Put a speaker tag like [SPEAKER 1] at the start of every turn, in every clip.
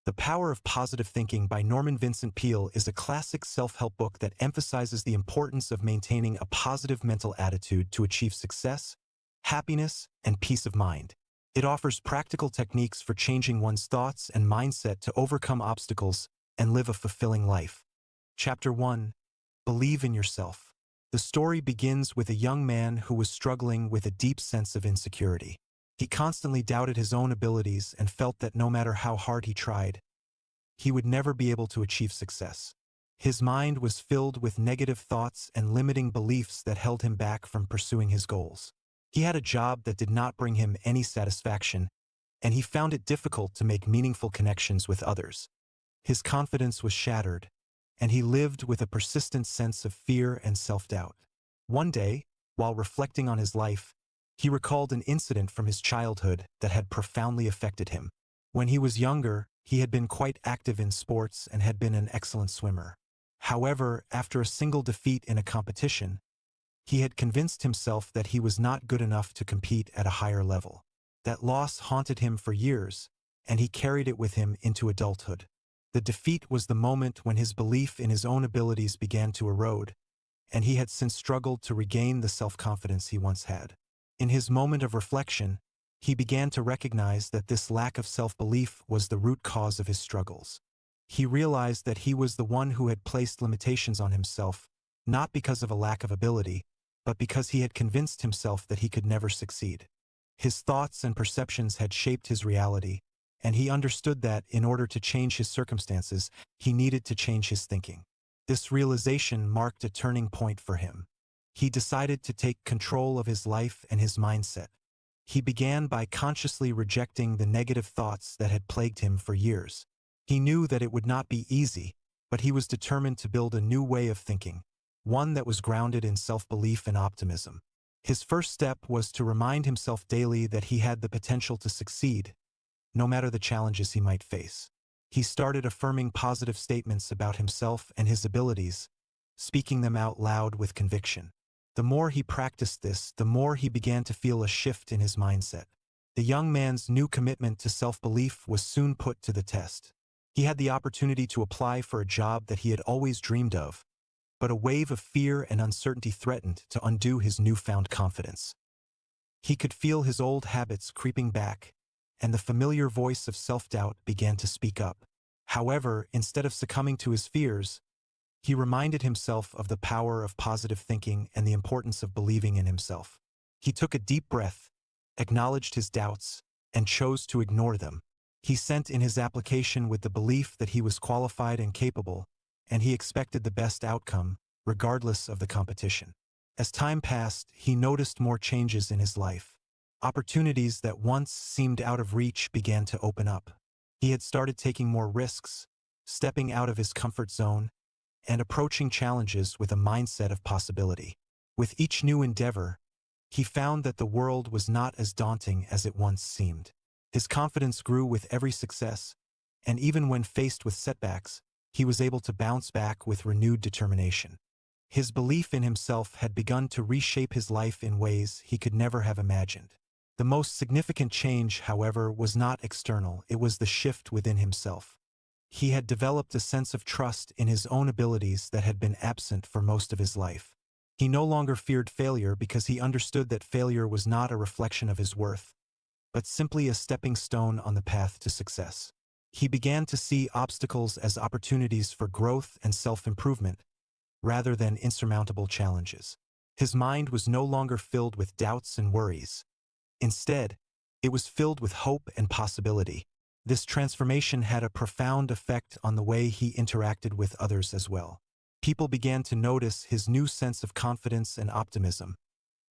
[SPEAKER 1] The Power of Positive Thinking by Vincent Peale is a classic self-help book that emphasizes the importance of maintaining a positive mental attitude to achieve success, happiness, and peace of mind. It offers practical techniques for changing one's thoughts and mindset to overcome obstacles and live a fulfilling life. Chapter 1. Believe in yourself. The story begins with a young man who was struggling with a deep sense of insecurity. He constantly doubted his own abilities and felt that no matter how hard he tried, he would never be able to achieve success. His mind was filled with negative thoughts and limiting beliefs that held him back from pursuing his goals. He had a job that did not bring him any satisfaction, and he found it difficult to make meaningful connections with others. His confidence was shattered, and he lived with a persistent sense of fear and self-doubt. One day, while reflecting on his life, he recalled an incident from his childhood that had profoundly affected him. When he was younger, he had been quite active in sports and had been an excellent swimmer. However, after a single defeat in a competition, he had convinced himself that he was not good enough to compete at a higher level. That loss haunted him for years, and he carried it with him into adulthood. The defeat was the moment when his belief in his own abilities began to erode, and he had since struggled to regain the self-confidence he once had. In his moment of reflection, he began to recognize that this lack of self-belief was the root cause of his struggles. He realized that he was the one who had placed limitations on himself, not because of a lack of ability, but because he had convinced himself that he could never succeed. His thoughts and perceptions had shaped his reality, and he understood that, in order to change his circumstances, he needed to change his thinking. This realization marked a turning point for him. He decided to take control of his life and his mindset. He began by consciously rejecting the negative thoughts that had plagued him for years. He knew that it would not be easy, but he was determined to build a new way of thinking, one that was grounded in self-belief and optimism. His first step was to remind himself daily that he had the potential to succeed, no matter the challenges he might face. He started affirming positive statements about himself and his abilities, speaking them out loud with conviction. The more he practiced this, the more he began to feel a shift in his mindset. The young man's new commitment to self-belief was soon put to the test. He had the opportunity to apply for a job that he had always dreamed of, but a wave of fear and uncertainty threatened to undo his newfound confidence. He could feel his old habits creeping back, and the familiar voice of self-doubt began to speak up. However, instead of succumbing to his fears, he reminded himself of the power of positive thinking and the importance of believing in himself. He took a deep breath, acknowledged his doubts, and chose to ignore them. He sent in his application with the belief that he was qualified and capable, and he expected the best outcome, regardless of the competition. As time passed, he noticed more changes in his life. Opportunities that once seemed out of reach began to open up. He had started taking more risks, stepping out of his comfort zone, and approaching challenges with a mindset of possibility. With each new endeavor, he found that the world was not as daunting as it once seemed. His confidence grew with every success, and even when faced with setbacks, he was able to bounce back with renewed determination. His belief in himself had begun to reshape his life in ways he could never have imagined. The most significant change, however, was not external, it was the shift within himself. He had developed a sense of trust in his own abilities that had been absent for most of his life. He no longer feared failure because he understood that failure was not a reflection of his worth, but simply a stepping stone on the path to success. He began to see obstacles as opportunities for growth and self-improvement, rather than insurmountable challenges. His mind was no longer filled with doubts and worries. Instead, it was filled with hope and possibility. This transformation had a profound effect on the way he interacted with others as well. People began to notice his new sense of confidence and optimism,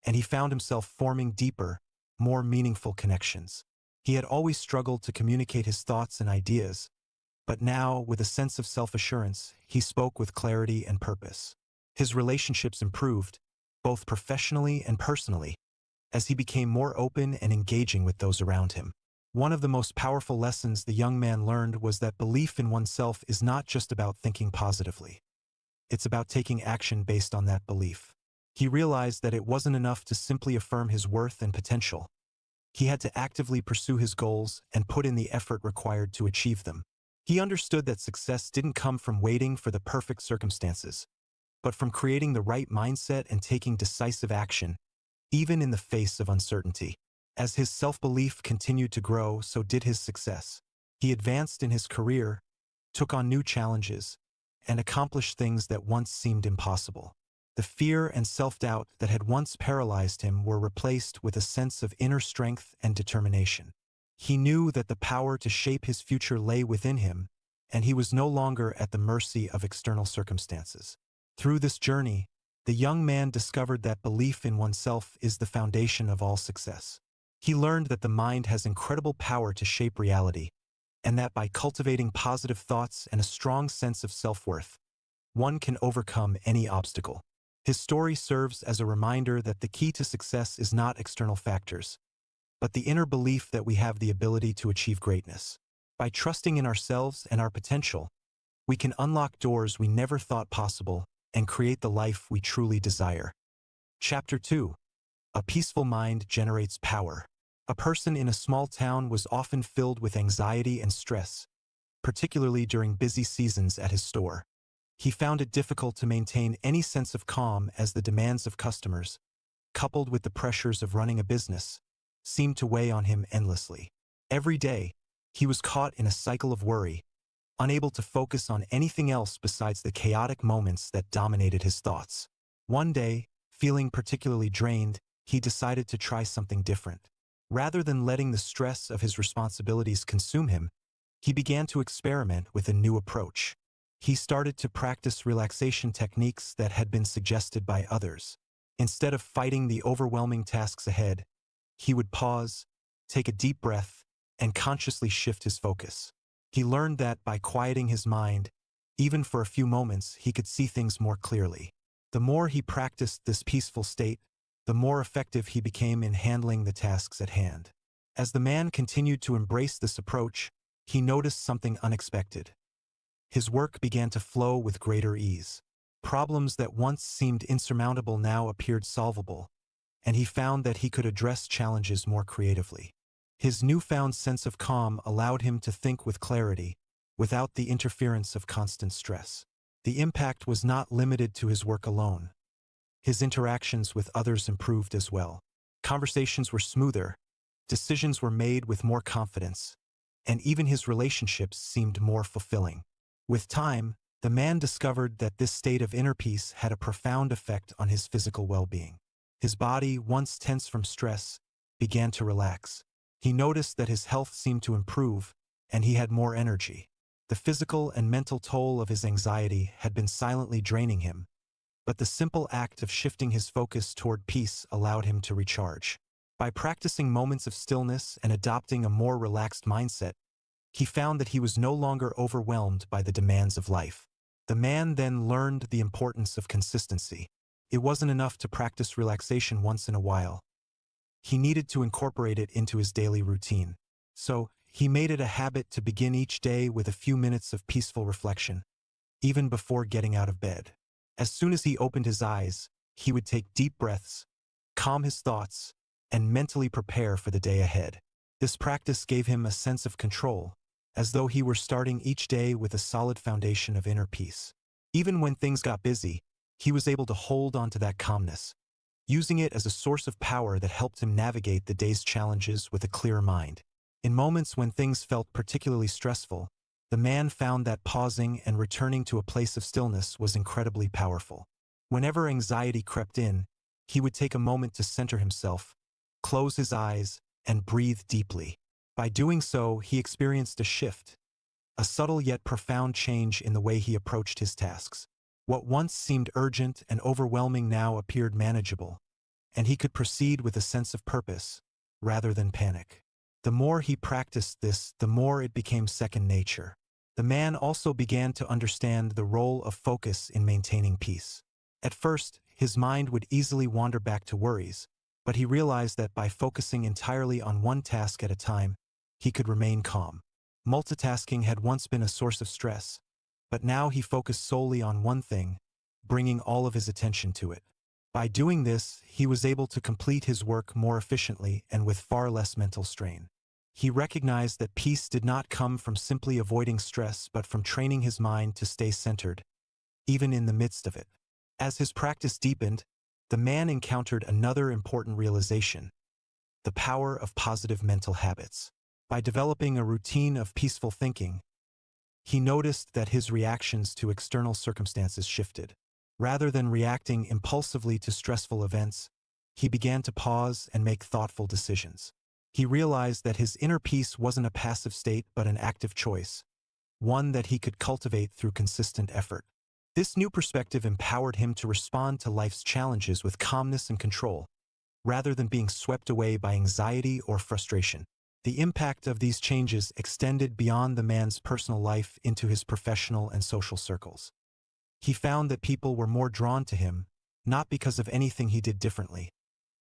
[SPEAKER 1] and he found himself forming deeper, more meaningful connections. He had always struggled to communicate his thoughts and ideas, but now, with a sense of self-assurance, he spoke with clarity and purpose. His relationships improved, both professionally and personally, as he became more open and engaging with those around him. One of the most powerful lessons the young man learned was that belief in oneself is not just about thinking positively. It's about taking action based on that belief. He realized that it wasn't enough to simply affirm his worth and potential. He had to actively pursue his goals and put in the effort required to achieve them. He understood that success didn't come from waiting for the perfect circumstances, but from creating the right mindset and taking decisive action, even in the face of uncertainty. As his self-belief continued to grow, so did his success. He advanced in his career, took on new challenges, and accomplished things that once seemed impossible. The fear and self-doubt that had once paralyzed him were replaced with a sense of inner strength and determination. He knew that the power to shape his future lay within him, and he was no longer at the mercy of external circumstances. Through this journey, the young man discovered that belief in oneself is the foundation of all success. He learned that the mind has incredible power to shape reality, and that by cultivating positive thoughts and a strong sense of self-worth, one can overcome any obstacle. His story serves as a reminder that the key to success is not external factors, but the inner belief that we have the ability to achieve greatness. By trusting in ourselves and our potential, we can unlock doors we never thought possible and create the life we truly desire. Chapter 2. A peaceful mind generates power. A person in a small town was often filled with anxiety and stress, particularly during busy seasons at his store. He found it difficult to maintain any sense of calm as the demands of customers, coupled with the pressures of running a business, seemed to weigh on him endlessly. Every day, he was caught in a cycle of worry, unable to focus on anything else besides the chaotic moments that dominated his thoughts. One day, feeling particularly drained, he decided to try something different. Rather than letting the stress of his responsibilities consume him, he began to experiment with a new approach. He started to practice relaxation techniques that had been suggested by others. Instead of fighting the overwhelming tasks ahead, he would pause, take a deep breath, and consciously shift his focus. He learned that by quieting his mind, even for a few moments, he could see things more clearly. The more he practiced this peaceful state, the more effective he became in handling the tasks at hand. As the man continued to embrace this approach, he noticed something unexpected. His work began to flow with greater ease. Problems that once seemed insurmountable now appeared solvable, and he found that he could address challenges more creatively. His newfound sense of calm allowed him to think with clarity, without the interference of constant stress. The impact was not limited to his work alone. His interactions with others improved as well. Conversations were smoother, decisions were made with more confidence, and even his relationships seemed more fulfilling. With time, the man discovered that this state of inner peace had a profound effect on his physical well-being. His body, once tense from stress, began to relax. He noticed that his health seemed to improve, and he had more energy. The physical and mental toll of his anxiety had been silently draining him, but the simple act of shifting his focus toward peace allowed him to recharge. By practicing moments of stillness and adopting a more relaxed mindset, he found that he was no longer overwhelmed by the demands of life. The man then learned the importance of consistency. It wasn't enough to practice relaxation once in a while. He needed to incorporate it into his daily routine. So, he made it a habit to begin each day with a few minutes of peaceful reflection, even before getting out of bed. As soon as he opened his eyes, he would take deep breaths, calm his thoughts, and mentally prepare for the day ahead. This practice gave him a sense of control, as though he were starting each day with a solid foundation of inner peace. Even when things got busy, he was able to hold on to that calmness, using it as a source of power that helped him navigate the day's challenges with a clear mind. In moments when things felt particularly stressful, the man found that pausing and returning to a place of stillness was incredibly powerful. Whenever anxiety crept in, he would take a moment to center himself, close his eyes, and breathe deeply. By doing so, he experienced a shift, a subtle yet profound change in the way he approached his tasks. What once seemed urgent and overwhelming now appeared manageable, and he could proceed with a sense of purpose, rather than panic. The more he practiced this, the more it became second nature. The man also began to understand the role of focus in maintaining peace. At first, his mind would easily wander back to worries, but he realized that by focusing entirely on one task at a time, he could remain calm. Multitasking had once been a source of stress, but now he focused solely on one thing, bringing all of his attention to it. By doing this, he was able to complete his work more efficiently and with far less mental strain. he recognized that peace did not come from simply avoiding stress but from training his mind to stay centered, even in the midst of it. As his practice deepened, the man encountered another important realization: the power of positive mental habits. By developing a routine of peaceful thinking, he noticed that his reactions to external circumstances shifted. Rather than reacting impulsively to stressful events, he began to pause and make thoughtful decisions. He realized that his inner peace wasn't a passive state but an active choice, one that he could cultivate through consistent effort. This new perspective empowered him to respond to life's challenges with calmness and control, rather than being swept away by anxiety or frustration. The impact of these changes extended beyond the man's personal life into his professional and social circles. He found that people were more drawn to him, not because of anything he did differently,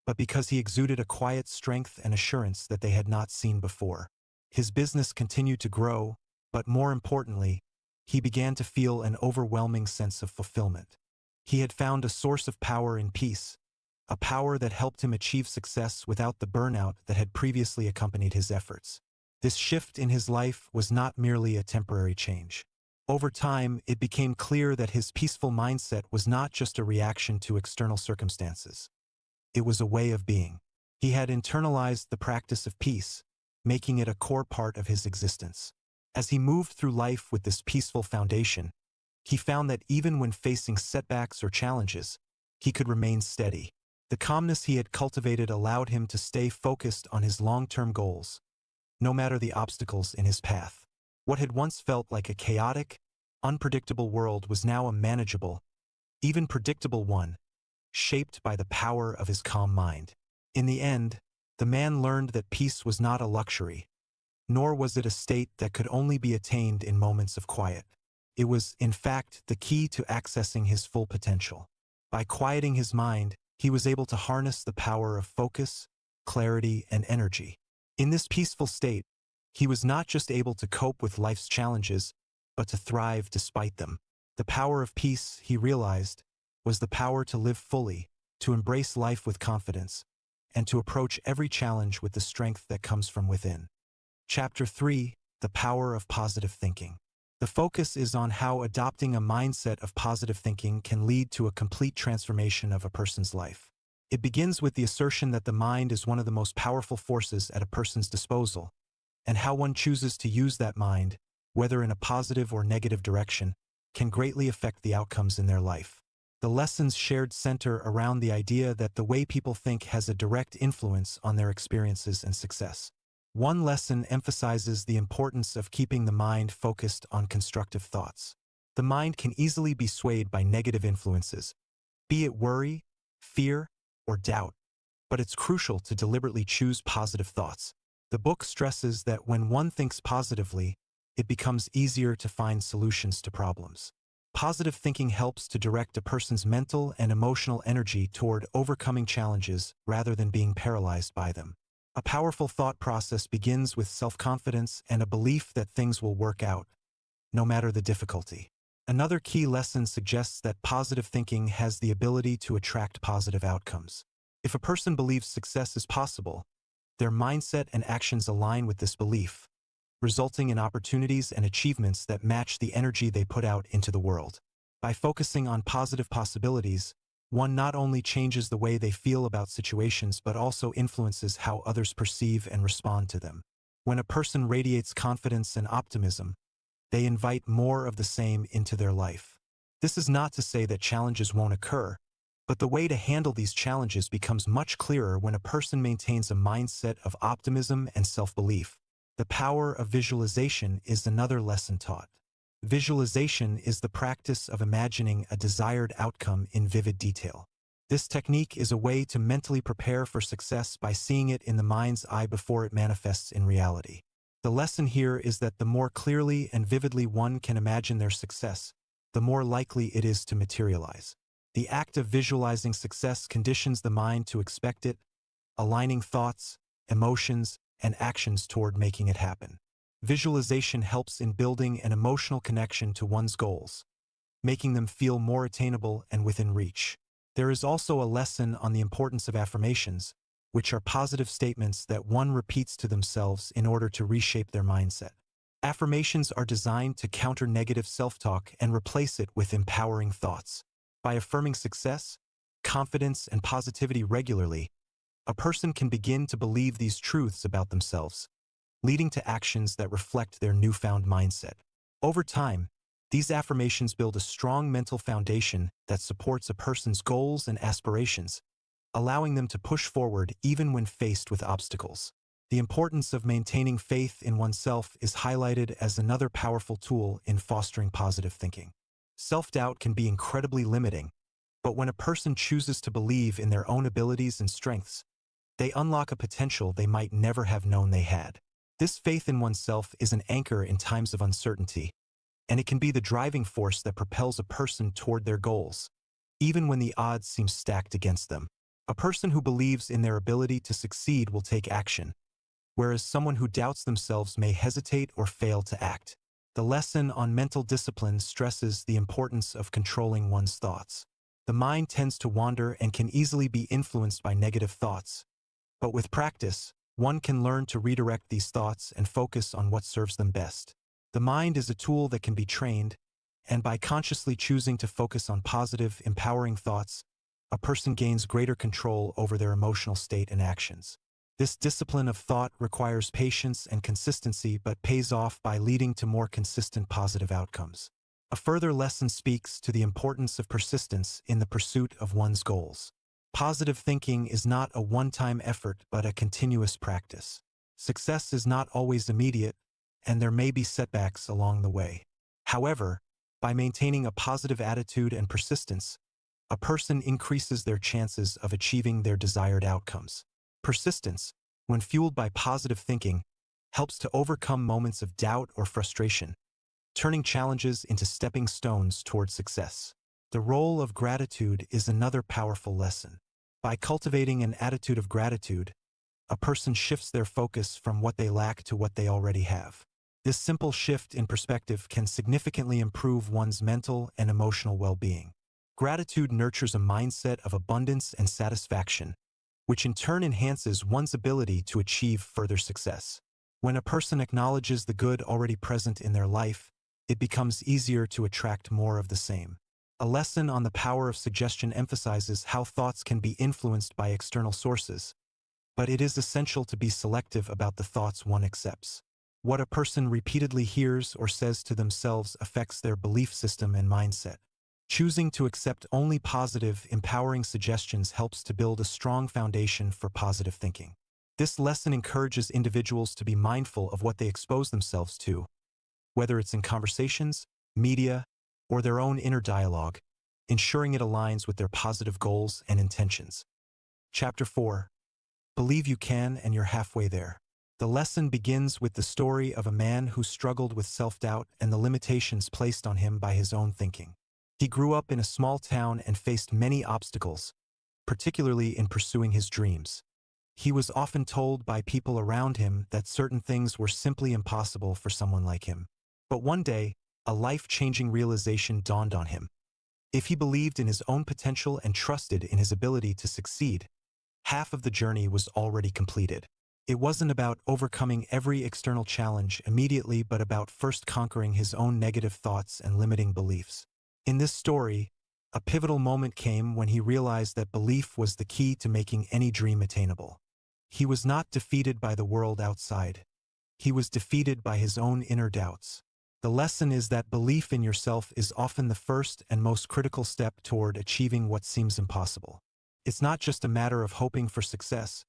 [SPEAKER 1] but because he exuded a quiet strength and assurance that they had not seen before. His business continued to grow, but more importantly, he began to feel an overwhelming sense of fulfillment. He had found a source of power in peace, a power that helped him achieve success without the burnout that had previously accompanied his efforts. This shift in his life was not merely a temporary change. Over time, it became clear that his peaceful mindset was not just a reaction to external circumstances. It was a way of being. He had internalized the practice of peace, making it a core part of his existence. As he moved through life with this peaceful foundation, he found that even when facing setbacks or challenges, he could remain steady. The calmness he had cultivated allowed him to stay focused on his long-term goals, no matter the obstacles in his path. What had once felt like a chaotic, unpredictable world was now a manageable, even predictable one, shaped by the power of his calm mind. In the end, the man learned that peace was not a luxury, nor was it a state that could only be attained in moments of quiet. It was, in fact, the key to accessing his full potential. By quieting his mind, he was able to harness the power of focus, clarity, and energy. In this peaceful state, he was not just able to cope with life's challenges, but to thrive despite them. The power of peace, he realized, was the power to live fully, to embrace life with confidence, and to approach every challenge with the strength that comes from within. Chapter 3: The Power of Positive Thinking. The focus is on how adopting a mindset of positive thinking can lead to a complete transformation of a person's life. It begins with the assertion that the mind is one of the most powerful forces at a person's disposal, and how one chooses to use that mind, whether in a positive or negative direction, can greatly affect the outcomes in their life. The lessons shared center around the idea that the way people think has a direct influence on their experiences and success. One lesson emphasizes the importance of keeping the mind focused on constructive thoughts. The mind can easily be swayed by negative influences, be it worry, fear, or doubt, but it's crucial to deliberately choose positive thoughts. The book stresses that when one thinks positively, it becomes easier to find solutions to problems. Positive thinking helps to direct a person's mental and emotional energy toward overcoming challenges rather than being paralyzed by them. A powerful thought process begins with self-confidence and a belief that things will work out, no matter the difficulty. Another key lesson suggests that positive thinking has the ability to attract positive outcomes. If a person believes success is possible, their mindset and actions align with this belief, resulting in opportunities and achievements that match the energy they put out into the world. By focusing on positive possibilities, one not only changes the way they feel about situations but also influences how others perceive and respond to them. When a person radiates confidence and optimism, they invite more of the same into their life. This is not to say that challenges won't occur, but the way to handle these challenges becomes much clearer when a person maintains a mindset of optimism and self-belief. The power of visualization is another lesson taught. Visualization is the practice of imagining a desired outcome in vivid detail. This technique is a way to mentally prepare for success by seeing it in the mind's eye before it manifests in reality. The lesson here is that the more clearly and vividly one can imagine their success, the more likely it is to materialize. The act of visualizing success conditions the mind to expect it, aligning thoughts, emotions, and actions toward making it happen. Visualization helps in building an emotional connection to one's goals, making them feel more attainable and within reach. There is also a lesson on the importance of affirmations, which are positive statements that one repeats to themselves in order to reshape their mindset. Affirmations are designed to counter negative self-talk and replace it with empowering thoughts. By affirming success, confidence, and positivity regularly, a person can begin to believe these truths about themselves, leading to actions that reflect their newfound mindset. Over time, these affirmations build a strong mental foundation that supports a person's goals and aspirations, allowing them to push forward even when faced with obstacles. The importance of maintaining faith in oneself is highlighted as another powerful tool in fostering positive thinking. Self-doubt can be incredibly limiting, but when a person chooses to believe in their own abilities and strengths, they unlock a potential they might never have known they had. This faith in oneself is an anchor in times of uncertainty, and it can be the driving force that propels a person toward their goals, even when the odds seem stacked against them. A person who believes in their ability to succeed will take action, whereas someone who doubts themselves may hesitate or fail to act. The lesson on mental discipline stresses the importance of controlling one's thoughts. The mind tends to wander and can easily be influenced by negative thoughts, but with practice, one can learn to redirect these thoughts and focus on what serves them best. The mind is a tool that can be trained, and by consciously choosing to focus on positive, empowering thoughts, a person gains greater control over their emotional state and actions. This discipline of thought requires patience and consistency but pays off by leading to more consistent positive outcomes. A further lesson speaks to the importance of persistence in the pursuit of one's goals. Positive thinking is not a one-time effort but a continuous practice. Success is not always immediate, and there may be setbacks along the way. However, by maintaining a positive attitude and persistence, a person increases their chances of achieving their desired outcomes. Persistence, when fueled by positive thinking, helps to overcome moments of doubt or frustration, turning challenges into stepping stones toward success. The role of gratitude is another powerful lesson. By cultivating an attitude of gratitude, a person shifts their focus from what they lack to what they already have. This simple shift in perspective can significantly improve one's mental and emotional well-being. Gratitude nurtures a mindset of abundance and satisfaction, which in turn enhances one's ability to achieve further success. When a person acknowledges the good already present in their life, it becomes easier to attract more of the same. A lesson on the power of suggestion emphasizes how thoughts can be influenced by external sources, but it is essential to be selective about the thoughts one accepts. What a person repeatedly hears or says to themselves affects their belief system and mindset. Choosing to accept only positive, empowering suggestions helps to build a strong foundation for positive thinking. This lesson encourages individuals to be mindful of what they expose themselves to, whether it's in conversations, media, or their own inner dialogue, ensuring it aligns with their positive goals and intentions. Chapter 4. Believe you can and you're halfway there. The lesson begins with the story of a man who struggled with self-doubt and the limitations placed on him by his own thinking. He grew up in a small town and faced many obstacles, particularly in pursuing his dreams. He was often told by people around him that certain things were simply impossible for someone like him. But one day, a life-changing realization dawned on him. If he believed in his own potential and trusted in his ability to succeed, half of the journey was already completed. It wasn't about overcoming every external challenge immediately, but about first conquering his own negative thoughts and limiting beliefs. In this story, a pivotal moment came when he realized that belief was the key to making any dream attainable. He was not defeated by the world outside. He was defeated by his own inner doubts. The lesson is that belief in yourself is often the first and most critical step toward achieving what seems impossible. It's not just a matter of hoping for success,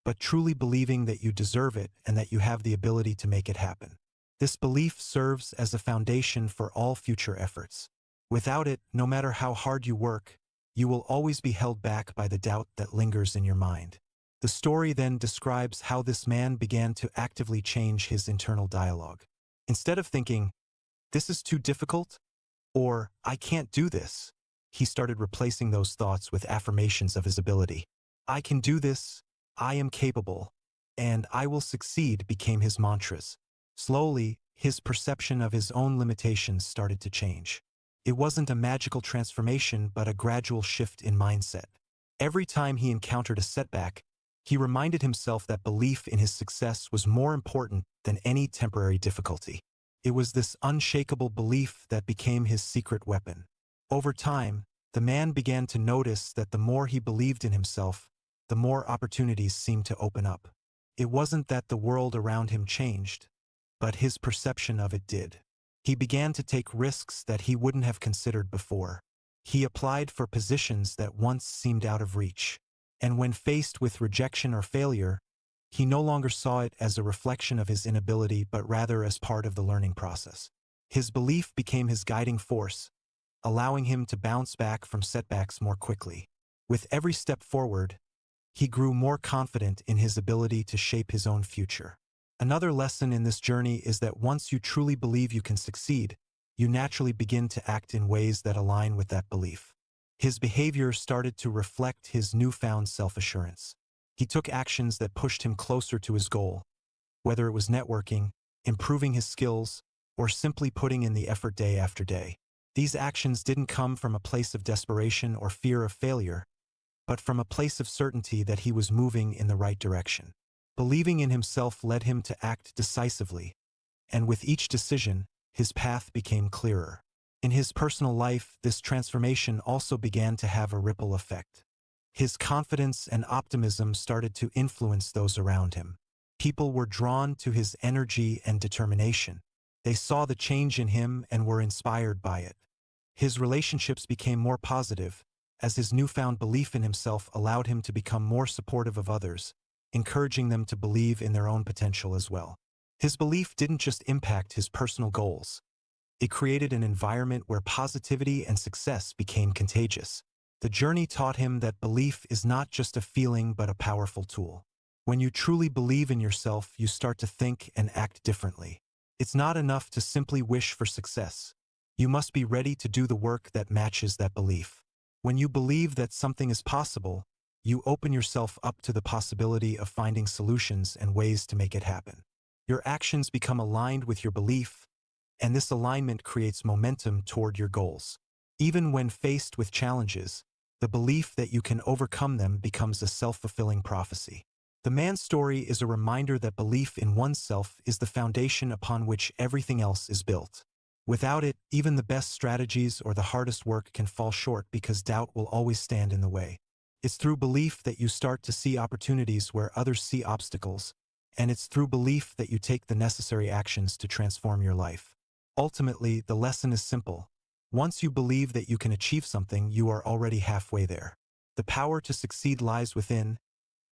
[SPEAKER 1] but truly believing that you deserve it and that you have the ability to make it happen. This belief serves as a foundation for all future efforts. Without it, no matter how hard you work, you will always be held back by the doubt that lingers in your mind. The story then describes how this man began to actively change his internal dialogue. Instead of thinking, "This is too difficult," or "I can't do this," he started replacing those thoughts with affirmations of his ability. "I can do this," "I am capable," and "I will succeed" became his mantras. Slowly, his perception of his own limitations started to change. It wasn't a magical transformation, but a gradual shift in mindset. Every time he encountered a setback, He reminded himself that belief in his success was more important than any temporary difficulty. It was this unshakable belief that became his secret weapon. Over time, the man began to notice that the more he believed in himself, the more opportunities seemed to open up. It wasn't that the world around him changed, but his perception of it did. He began to take risks that he wouldn't have considered before. He applied for positions that once seemed out of reach. And when faced with rejection or failure, he no longer saw it as a reflection of his inability but rather as part of the learning process. His belief became his guiding force, allowing him to bounce back from setbacks more quickly. With every step forward, he grew more confident in his ability to shape his own future. Another lesson in this journey is that once you truly believe you can succeed, you naturally begin to act in ways that align with that belief. His behavior started to reflect his newfound self-assurance. He took actions that pushed him closer to his goal, whether it was networking, improving his skills, or simply putting in the effort day after day. These actions didn't come from a place of desperation or fear of failure, but from a place of certainty that he was moving in the right direction. Believing in himself led him to act decisively, and with each decision, his path became clearer. In his personal life, this transformation also began to have a ripple effect. His confidence and optimism started to influence those around him. People were drawn to his energy and determination. They saw the change in him and were inspired by it. His relationships became more positive, as his newfound belief in himself allowed him to become more supportive of others, encouraging them to believe in their own potential as well. His belief didn't just impact his personal goals. It created an environment where positivity and success became contagious. The journey taught him that belief is not just a feeling but a powerful tool. When you truly believe in yourself, you start to think and act differently. It's not enough to simply wish for success. You must be ready to do the work that matches that belief. When you believe that something is possible, you open yourself up to the possibility of finding solutions and ways to make it happen. Your actions become aligned with your belief, and this alignment creates momentum toward your goals. Even when faced with challenges, the belief that you can overcome them becomes a self-fulfilling prophecy. The man's story is a reminder that belief in oneself is the foundation upon which everything else is built. Without it, even the best strategies or the hardest work can fall short because doubt will always stand in the way. It's through belief that you start to see opportunities where others see obstacles, and it's through belief that you take the necessary actions to transform your life. Ultimately, the lesson is simple. Once you believe that you can achieve something, you are already halfway there. The power to succeed lies within,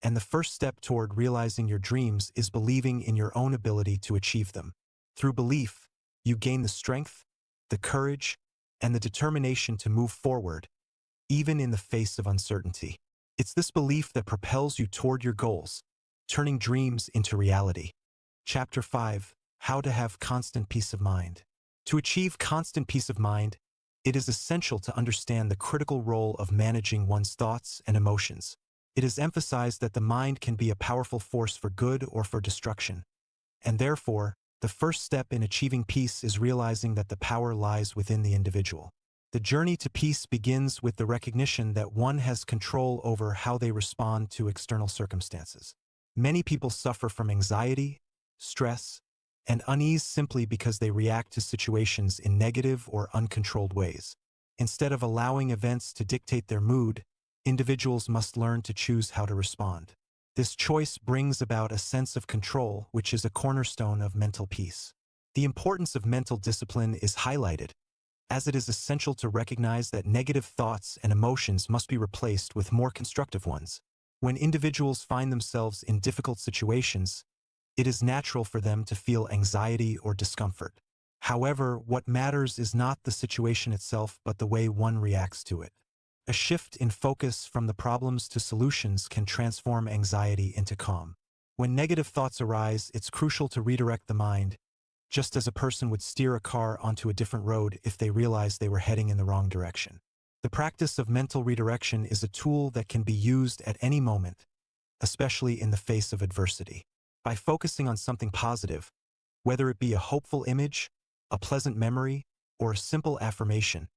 [SPEAKER 1] and the first step toward realizing your dreams is believing in your own ability to achieve them. Through belief, you gain the strength, the courage, and the determination to move forward, even in the face of uncertainty. It's this belief that propels you toward your goals, turning dreams into reality. Chapter 5: How to have constant peace of mind. To achieve constant peace of mind, it is essential to understand the critical role of managing one's thoughts and emotions. It is emphasized that the mind can be a powerful force for good or for destruction, and therefore, the first step in achieving peace is realizing that the power lies within the individual. The journey to peace begins with the recognition that one has control over how they respond to external circumstances. Many people suffer from anxiety, stress, and unease simply because they react to situations in negative or uncontrolled ways. Instead of allowing events to dictate their mood, individuals must learn to choose how to respond. This choice brings about a sense of control, which is a cornerstone of mental peace. The importance of mental discipline is highlighted, as it is essential to recognize that negative thoughts and emotions must be replaced with more constructive ones. When individuals find themselves in difficult situations, it is natural for them to feel anxiety or discomfort. However, what matters is not the situation itself but the way one reacts to it. A shift in focus from the problems to solutions can transform anxiety into calm. When negative thoughts arise, it's crucial to redirect the mind, just as a person would steer a car onto a different road if they realized they were heading in the wrong direction. The practice of mental redirection is a tool that can be used at any moment, especially in the face of adversity. By focusing on something positive, whether it be a hopeful image, a pleasant memory, or a simple affirmation,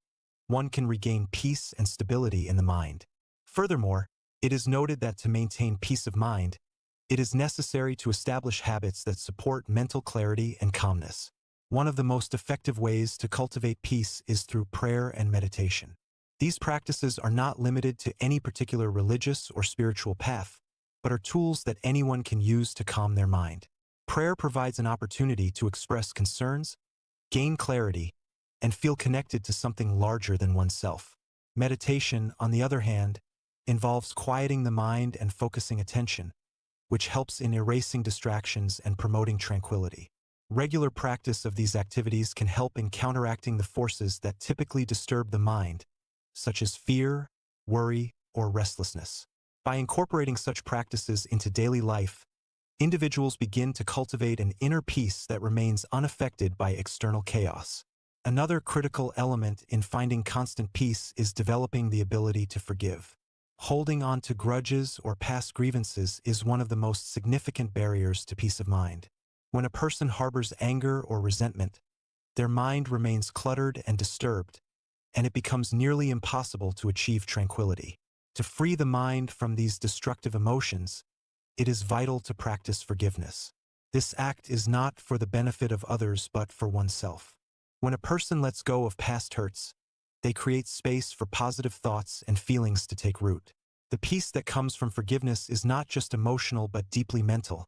[SPEAKER 1] one can regain peace and stability in the mind. Furthermore, It is noted that to maintain peace of mind, it is necessary to establish habits that support mental clarity and calmness. One of the most effective ways to cultivate peace is through prayer and meditation. These practices are not limited to any particular religious or spiritual path, but are tools that anyone can use to calm their mind. Prayer provides an opportunity to express concerns, gain clarity, and feel connected to something larger than oneself. Meditation, on the other hand, involves quieting the mind and focusing attention, which helps in erasing distractions and promoting tranquility. Regular practice of these activities can help in counteracting the forces that typically disturb the mind, such as fear, worry, or restlessness. By incorporating such practices into daily life, individuals begin to cultivate an inner peace that remains unaffected by external chaos. Another critical element in finding constant peace is developing the ability to forgive. Holding on to grudges or past grievances is one of the most significant barriers to peace of mind. When a person harbors anger or resentment, their mind remains cluttered and disturbed, and it becomes nearly impossible to achieve tranquility. To free the mind from these destructive emotions, it is vital to practice forgiveness. This act is not for the benefit of others but for oneself. When a person lets go of past hurts, they create space for positive thoughts and feelings to take root. The peace that comes from forgiveness is not just emotional but deeply mental,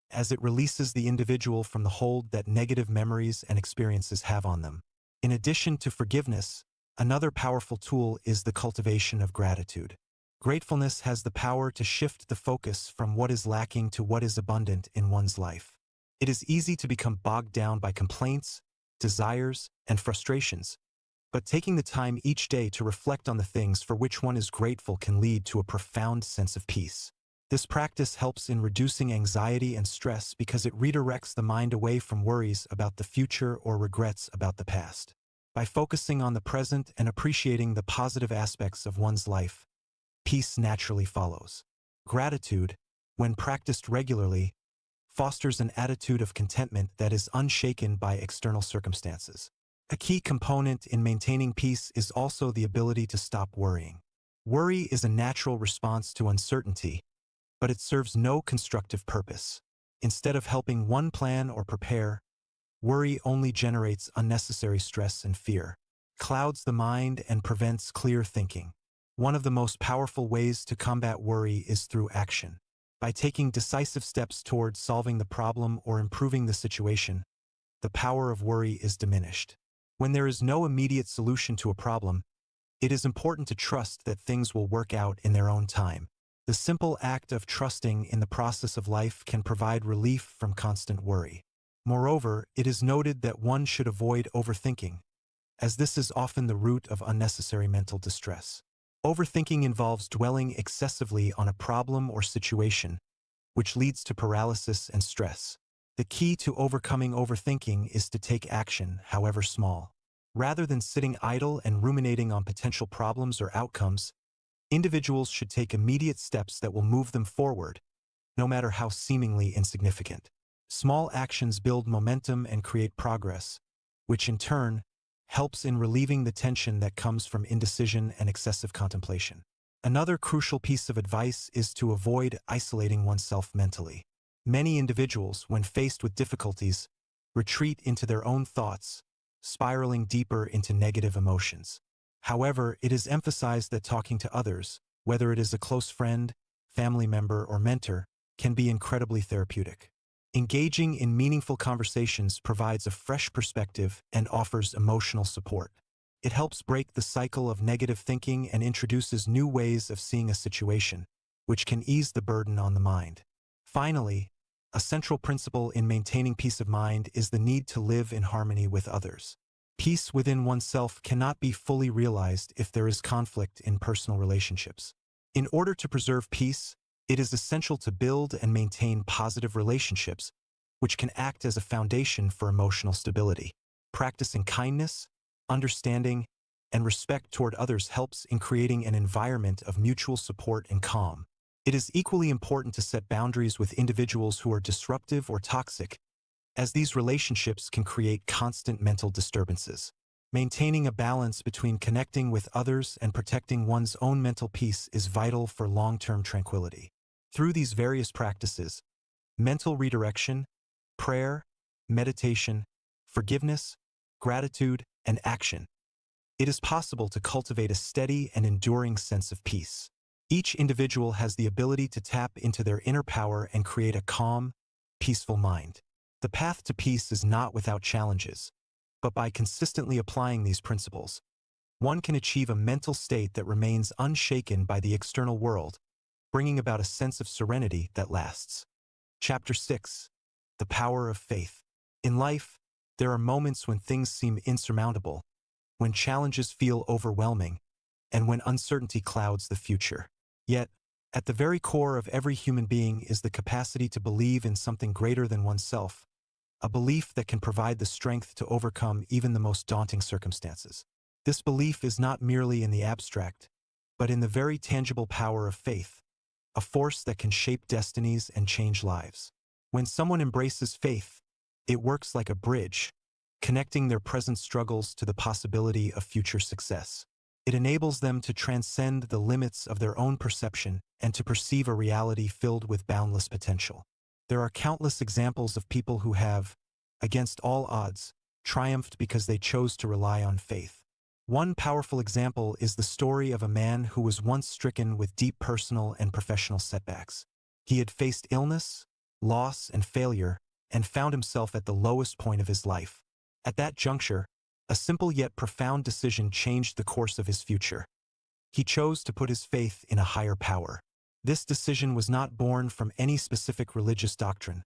[SPEAKER 1] as it releases the individual from the hold that negative memories and experiences have on them. In addition to forgiveness, another powerful tool is the cultivation of gratitude. Gratefulness has the power to shift the focus from what is lacking to what is abundant in one's life. It is easy to become bogged down by complaints, desires, and frustrations, but taking the time each day to reflect on the things for which one is grateful can lead to a profound sense of peace. This practice helps in reducing anxiety and stress because it redirects the mind away from worries about the future or regrets about the past. By focusing on the present and appreciating the positive aspects of one's life, peace naturally follows. Gratitude, when practiced regularly, fosters an attitude of contentment that is unshaken by external circumstances. A key component in maintaining peace is also the ability to stop worrying. Worry is a natural response to uncertainty, but it serves no constructive purpose. Instead of helping one plan or prepare, worry only generates unnecessary stress and fear, clouds the mind, and prevents clear thinking. One of the most powerful ways to combat worry is through action. By taking decisive steps towards solving the problem or improving the situation, the power of worry is diminished. When there is no immediate solution to a problem, it is important to trust that things will work out in their own time. The simple act of trusting in the process of life can provide relief from constant worry. Moreover, it is noted that one should avoid overthinking, as this is often the root of unnecessary mental distress. Overthinking involves dwelling excessively on a problem or situation, which leads to paralysis and stress. The key to overcoming overthinking is to take action, however small. Rather than sitting idle and ruminating on potential problems or outcomes, individuals should take immediate steps that will move them forward, no matter how seemingly insignificant. Small actions build momentum and create progress, which in turn helps in relieving the tension that comes from indecision and excessive contemplation. Another crucial piece of advice is to avoid isolating oneself mentally. Many individuals, when faced with difficulties, retreat into their own thoughts, spiraling deeper into negative emotions. However, it is emphasized that talking to others, whether it is a close friend, family member, or mentor, can be incredibly therapeutic. Engaging in meaningful conversations provides a fresh perspective and offers emotional support. It helps break the cycle of negative thinking and introduces new ways of seeing a situation, which can ease the burden on the mind. Finally, a central principle in maintaining peace of mind is the need to live in harmony with others. Peace within oneself cannot be fully realized if there is conflict in personal relationships. In order to preserve peace, it is essential to build and maintain positive relationships, which can act as a foundation for emotional stability. Practicing kindness, understanding, and respect toward others helps in creating an environment of mutual support and calm. It is equally important to set boundaries with individuals who are disruptive or toxic, as these relationships can create constant mental disturbances. Maintaining a balance between connecting with others and protecting one's own mental peace is vital for long-term tranquility. Through these various practices, mental redirection, prayer, meditation, forgiveness, gratitude, and action, it is possible to cultivate a steady and enduring sense of peace. Each individual has the ability to tap into their inner power and create a calm, peaceful mind. The path to peace is not without challenges, but by consistently applying these principles, one can achieve a mental state that remains unshaken by the external world, bringing about a sense of serenity that lasts. Chapter 6. The Power of Faith. In life, there are moments when things seem insurmountable, when challenges feel overwhelming, and when uncertainty clouds the future. Yet, at the very core of every human being is the capacity to believe in something greater than oneself, a belief that can provide the strength to overcome even the most daunting circumstances. This belief is not merely in the abstract, but in the very tangible power of faith, a force that can shape destinies and change lives. When someone embraces faith, it works like a bridge, connecting their present struggles to the possibility of future success. It enables them to transcend the limits of their own perception and to perceive a reality filled with boundless potential. There are countless examples of people who have, against all odds, triumphed because they chose to rely on faith. One powerful example is the story of a man who was once stricken with deep personal and professional setbacks. He had faced illness, loss, and failure, and found himself at the lowest point of his life. At that juncture, a simple yet profound decision changed the course of his future. He chose to put his faith in a higher power. This decision was not born from any specific religious doctrine,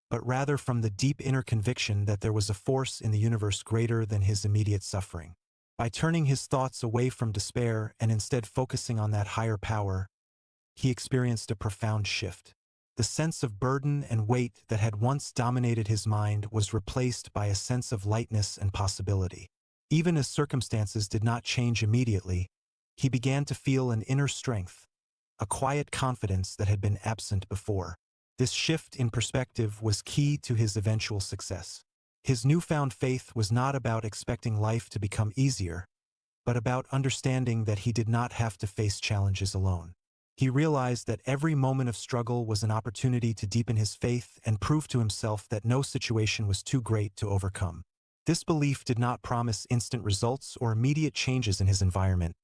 [SPEAKER 1] but rather from the deep inner conviction that there was a force in the universe greater than his immediate suffering. By turning his thoughts away from despair and instead focusing on that higher power, he experienced a profound shift. The sense of burden and weight that had once dominated his mind was replaced by a sense of lightness and possibility. Even as circumstances did not change immediately, he began to feel an inner strength, a quiet confidence that had been absent before. This shift in perspective was key to his eventual success. His newfound faith was not about expecting life to become easier, but about understanding that he did not have to face challenges alone. He realized that every moment of struggle was an opportunity to deepen his faith and prove to himself that no situation was too great to overcome. This belief did not promise instant results or immediate changes in his environment,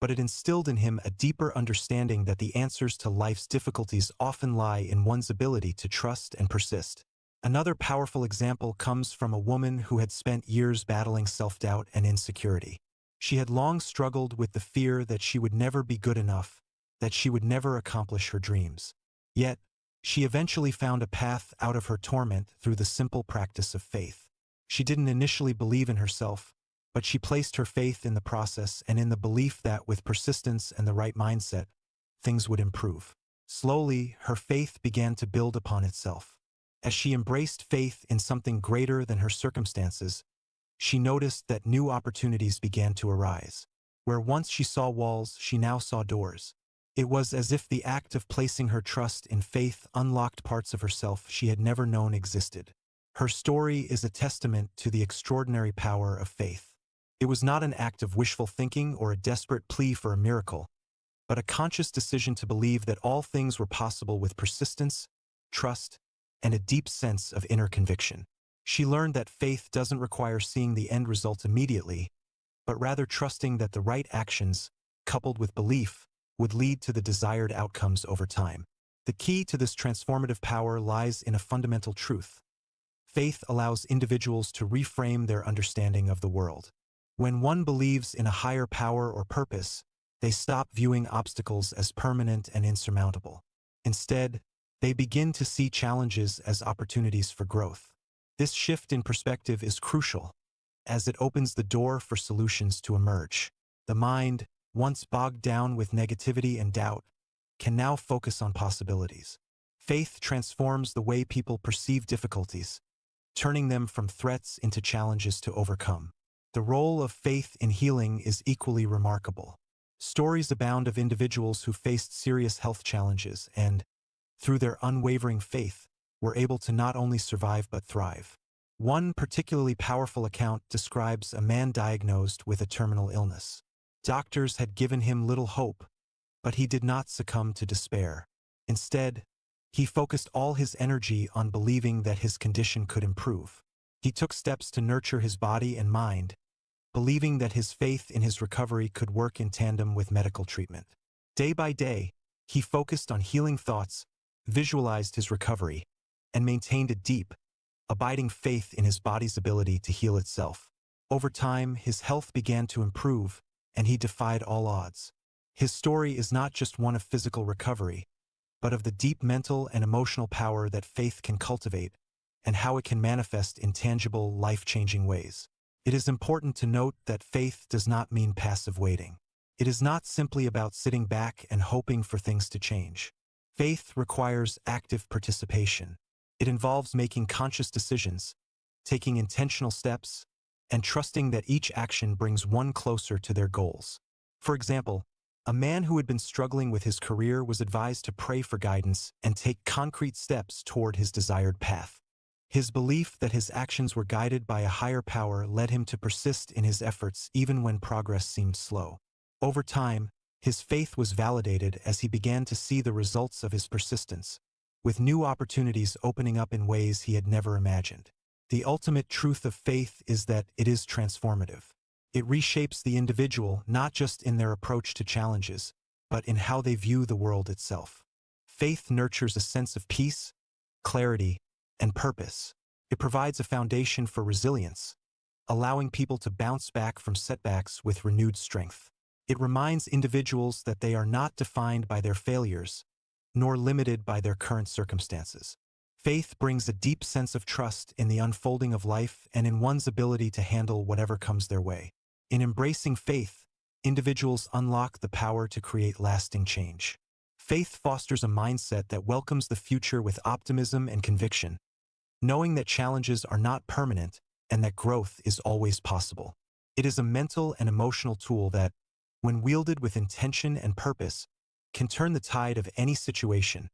[SPEAKER 1] but it instilled in him a deeper understanding that the answers to life's difficulties often lie in one's ability to trust and persist. Another powerful example comes from a woman who had spent years battling self-doubt and insecurity. She had long struggled with the fear that she would never be good enough, that she would never accomplish her dreams. Yet, she eventually found a path out of her torment through the simple practice of faith. She didn't initially believe in herself, but she placed her faith in the process and in the belief that with persistence and the right mindset, things would improve. Slowly, her faith began to build upon itself. As she embraced faith in something greater than her circumstances, she noticed that new opportunities began to arise. Where once she saw walls, she now saw doors. It was as if the act of placing her trust in faith unlocked parts of herself she had never known existed. Her story is a testament to the extraordinary power of faith. It was not an act of wishful thinking or a desperate plea for a miracle, but a conscious decision to believe that all things were possible with persistence, trust, and a deep sense of inner conviction. She learned that faith doesn't require seeing the end result immediately, but rather trusting that the right actions, coupled with belief, would lead to the desired outcomes over time. The key to this transformative power lies in a fundamental truth. Faith allows individuals to reframe their understanding of the world. When one believes in a higher power or purpose, they stop viewing obstacles as permanent and insurmountable. Instead, they begin to see challenges as opportunities for growth. This shift in perspective is crucial, as it opens the door for solutions to emerge. The mind, once bogged down with negativity and doubt, can now focus on possibilities. Faith transforms the way people perceive difficulties, turning them from threats into challenges to overcome. The role of faith in healing is equally remarkable. Stories abound of individuals who faced serious health challenges and, through their unwavering faith, were able to not only survive but thrive. One particularly powerful account describes a man diagnosed with a terminal illness. Doctors had given him little hope, but he did not succumb to despair. Instead, he focused all his energy on believing that his condition could improve. He took steps to nurture his body and mind, believing that his faith in his recovery could work in tandem with medical treatment. Day by day, he focused on healing thoughts, visualized his recovery, and maintained a deep, abiding faith in his body's ability to heal itself. Over time, his health began to improve, and he defied all odds. His story is not just one of physical recovery, but of the deep mental and emotional power that faith can cultivate, and how it can manifest in tangible, life-changing ways. It is important to note that faith does not mean passive waiting. It is not simply about sitting back and hoping for things to change. Faith requires active participation. It involves making conscious decisions, taking intentional steps, and trusting that each action brings one closer to their goals. For example, a man who had been struggling with his career was advised to pray for guidance and take concrete steps toward his desired path. His belief that his actions were guided by a higher power led him to persist in his efforts even when progress seemed slow. Over time, his faith was validated as he began to see the results of his persistence, with new opportunities opening up in ways he had never imagined. The ultimate truth of faith is that it is transformative. It reshapes the individual not just in their approach to challenges, but in how they view the world itself. Faith nurtures a sense of peace, clarity, and purpose. It provides a foundation for resilience, allowing people to bounce back from setbacks with renewed strength. It reminds individuals that they are not defined by their failures, nor limited by their current circumstances. Faith brings a deep sense of trust in the unfolding of life and in one's ability to handle whatever comes their way. In embracing faith, individuals unlock the power to create lasting change. Faith fosters a mindset that welcomes the future with optimism and conviction, knowing that challenges are not permanent and that growth is always possible. It is a mental and emotional tool that, when wielded with intention and purpose, can turn the tide of any situation,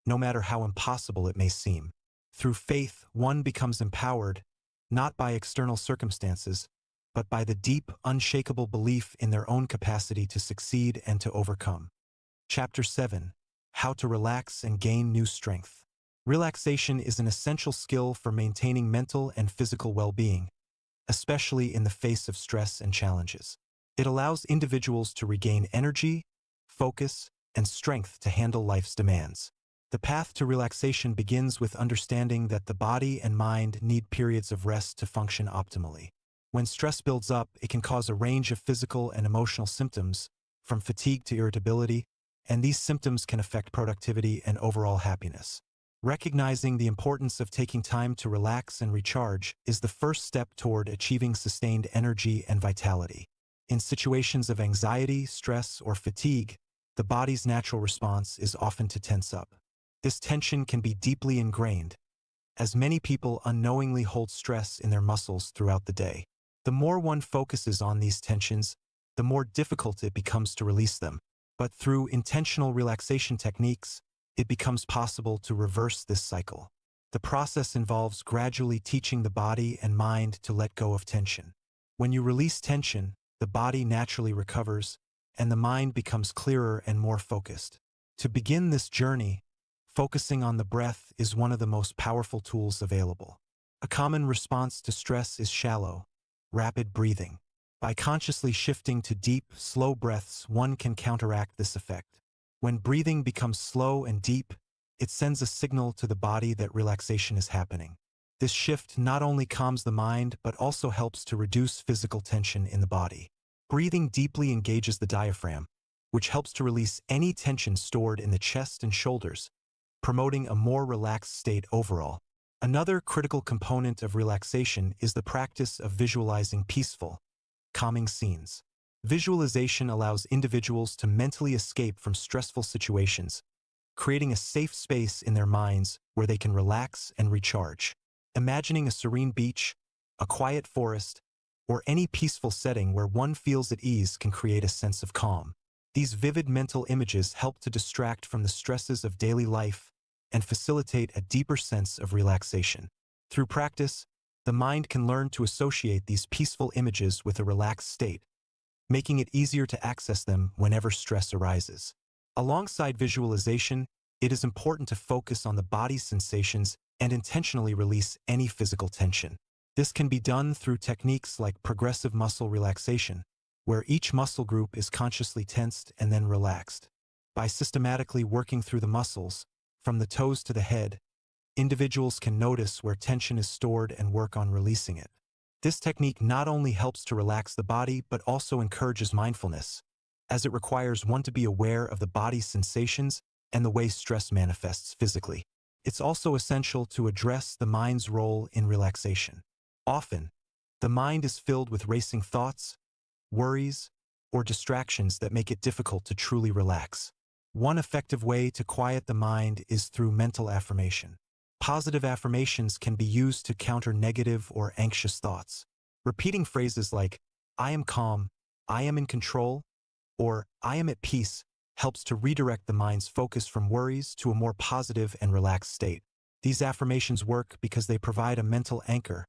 [SPEAKER 1] no matter how impossible it may seem. Through faith, one becomes empowered, not by external circumstances, but by the deep, unshakable belief in their own capacity to succeed and to overcome. Chapter 7: How to Relax and Gain New Strength. Relaxation is an essential skill for maintaining mental and physical well-being, especially in the face of stress and challenges. It allows individuals to regain energy, focus, and strength to handle life's demands. The path to relaxation begins with understanding that the body and mind need periods of rest to function optimally. When stress builds up, it can cause a range of physical and emotional symptoms, from fatigue to irritability, and these symptoms can affect productivity and overall happiness. Recognizing the importance of taking time to relax and recharge is the first step toward achieving sustained energy and vitality. In situations of anxiety, stress, or fatigue, the body's natural response is often to tense up. This tension can be deeply ingrained, as many people unknowingly hold stress in their muscles throughout the day. The more one focuses on these tensions, the more difficult it becomes to release them. But through intentional relaxation techniques, it becomes possible to reverse this cycle. The process involves gradually teaching the body and mind to let go of tension. When you release tension, the body naturally recovers, and the mind becomes clearer and more focused. To begin this journey, focusing on the breath is one of the most powerful tools available. A common response to stress is shallow, rapid breathing. By consciously shifting to deep, slow breaths, one can counteract this effect. When breathing becomes slow and deep, it sends a signal to the body that relaxation is happening. This shift not only calms the mind but also helps to reduce physical tension in the body. Breathing deeply engages the diaphragm, which helps to release any tension stored in the chest and shoulders, promoting a more relaxed state overall. Another critical component of relaxation is the practice of visualizing peaceful, calming scenes. Visualization allows individuals to mentally escape from stressful situations, creating a safe space in their minds where they can relax and recharge. Imagining a serene beach, a quiet forest, or any peaceful setting where one feels at ease can create a sense of calm. These vivid mental images help to distract from the stresses of daily life and facilitate a deeper sense of relaxation. Through practice, The mind can learn to associate these peaceful images with a relaxed state, making it easier to access them whenever stress arises. Alongside visualization, it is important to focus on the body's sensations and intentionally release any physical tension. This can be done through techniques like progressive muscle relaxation, where each muscle group is consciously tensed and then relaxed. By systematically working through the muscles, from the toes to the head, individuals can notice where tension is stored and work on releasing it. This technique not only helps to relax the body but also encourages mindfulness, as it requires one to be aware of the body's sensations and the way stress manifests physically. It's also essential to address the mind's role in relaxation. Often, the mind is filled with racing thoughts, worries, or distractions that make it difficult to truly relax. One effective way to quiet the mind is through mental affirmation. Positive affirmations can be used to counter negative or anxious thoughts. Repeating phrases like, "I am calm," "I am in control," or "I am at peace" helps to redirect the mind's focus from worries to a more positive and relaxed state. These affirmations work because they provide a mental anchor,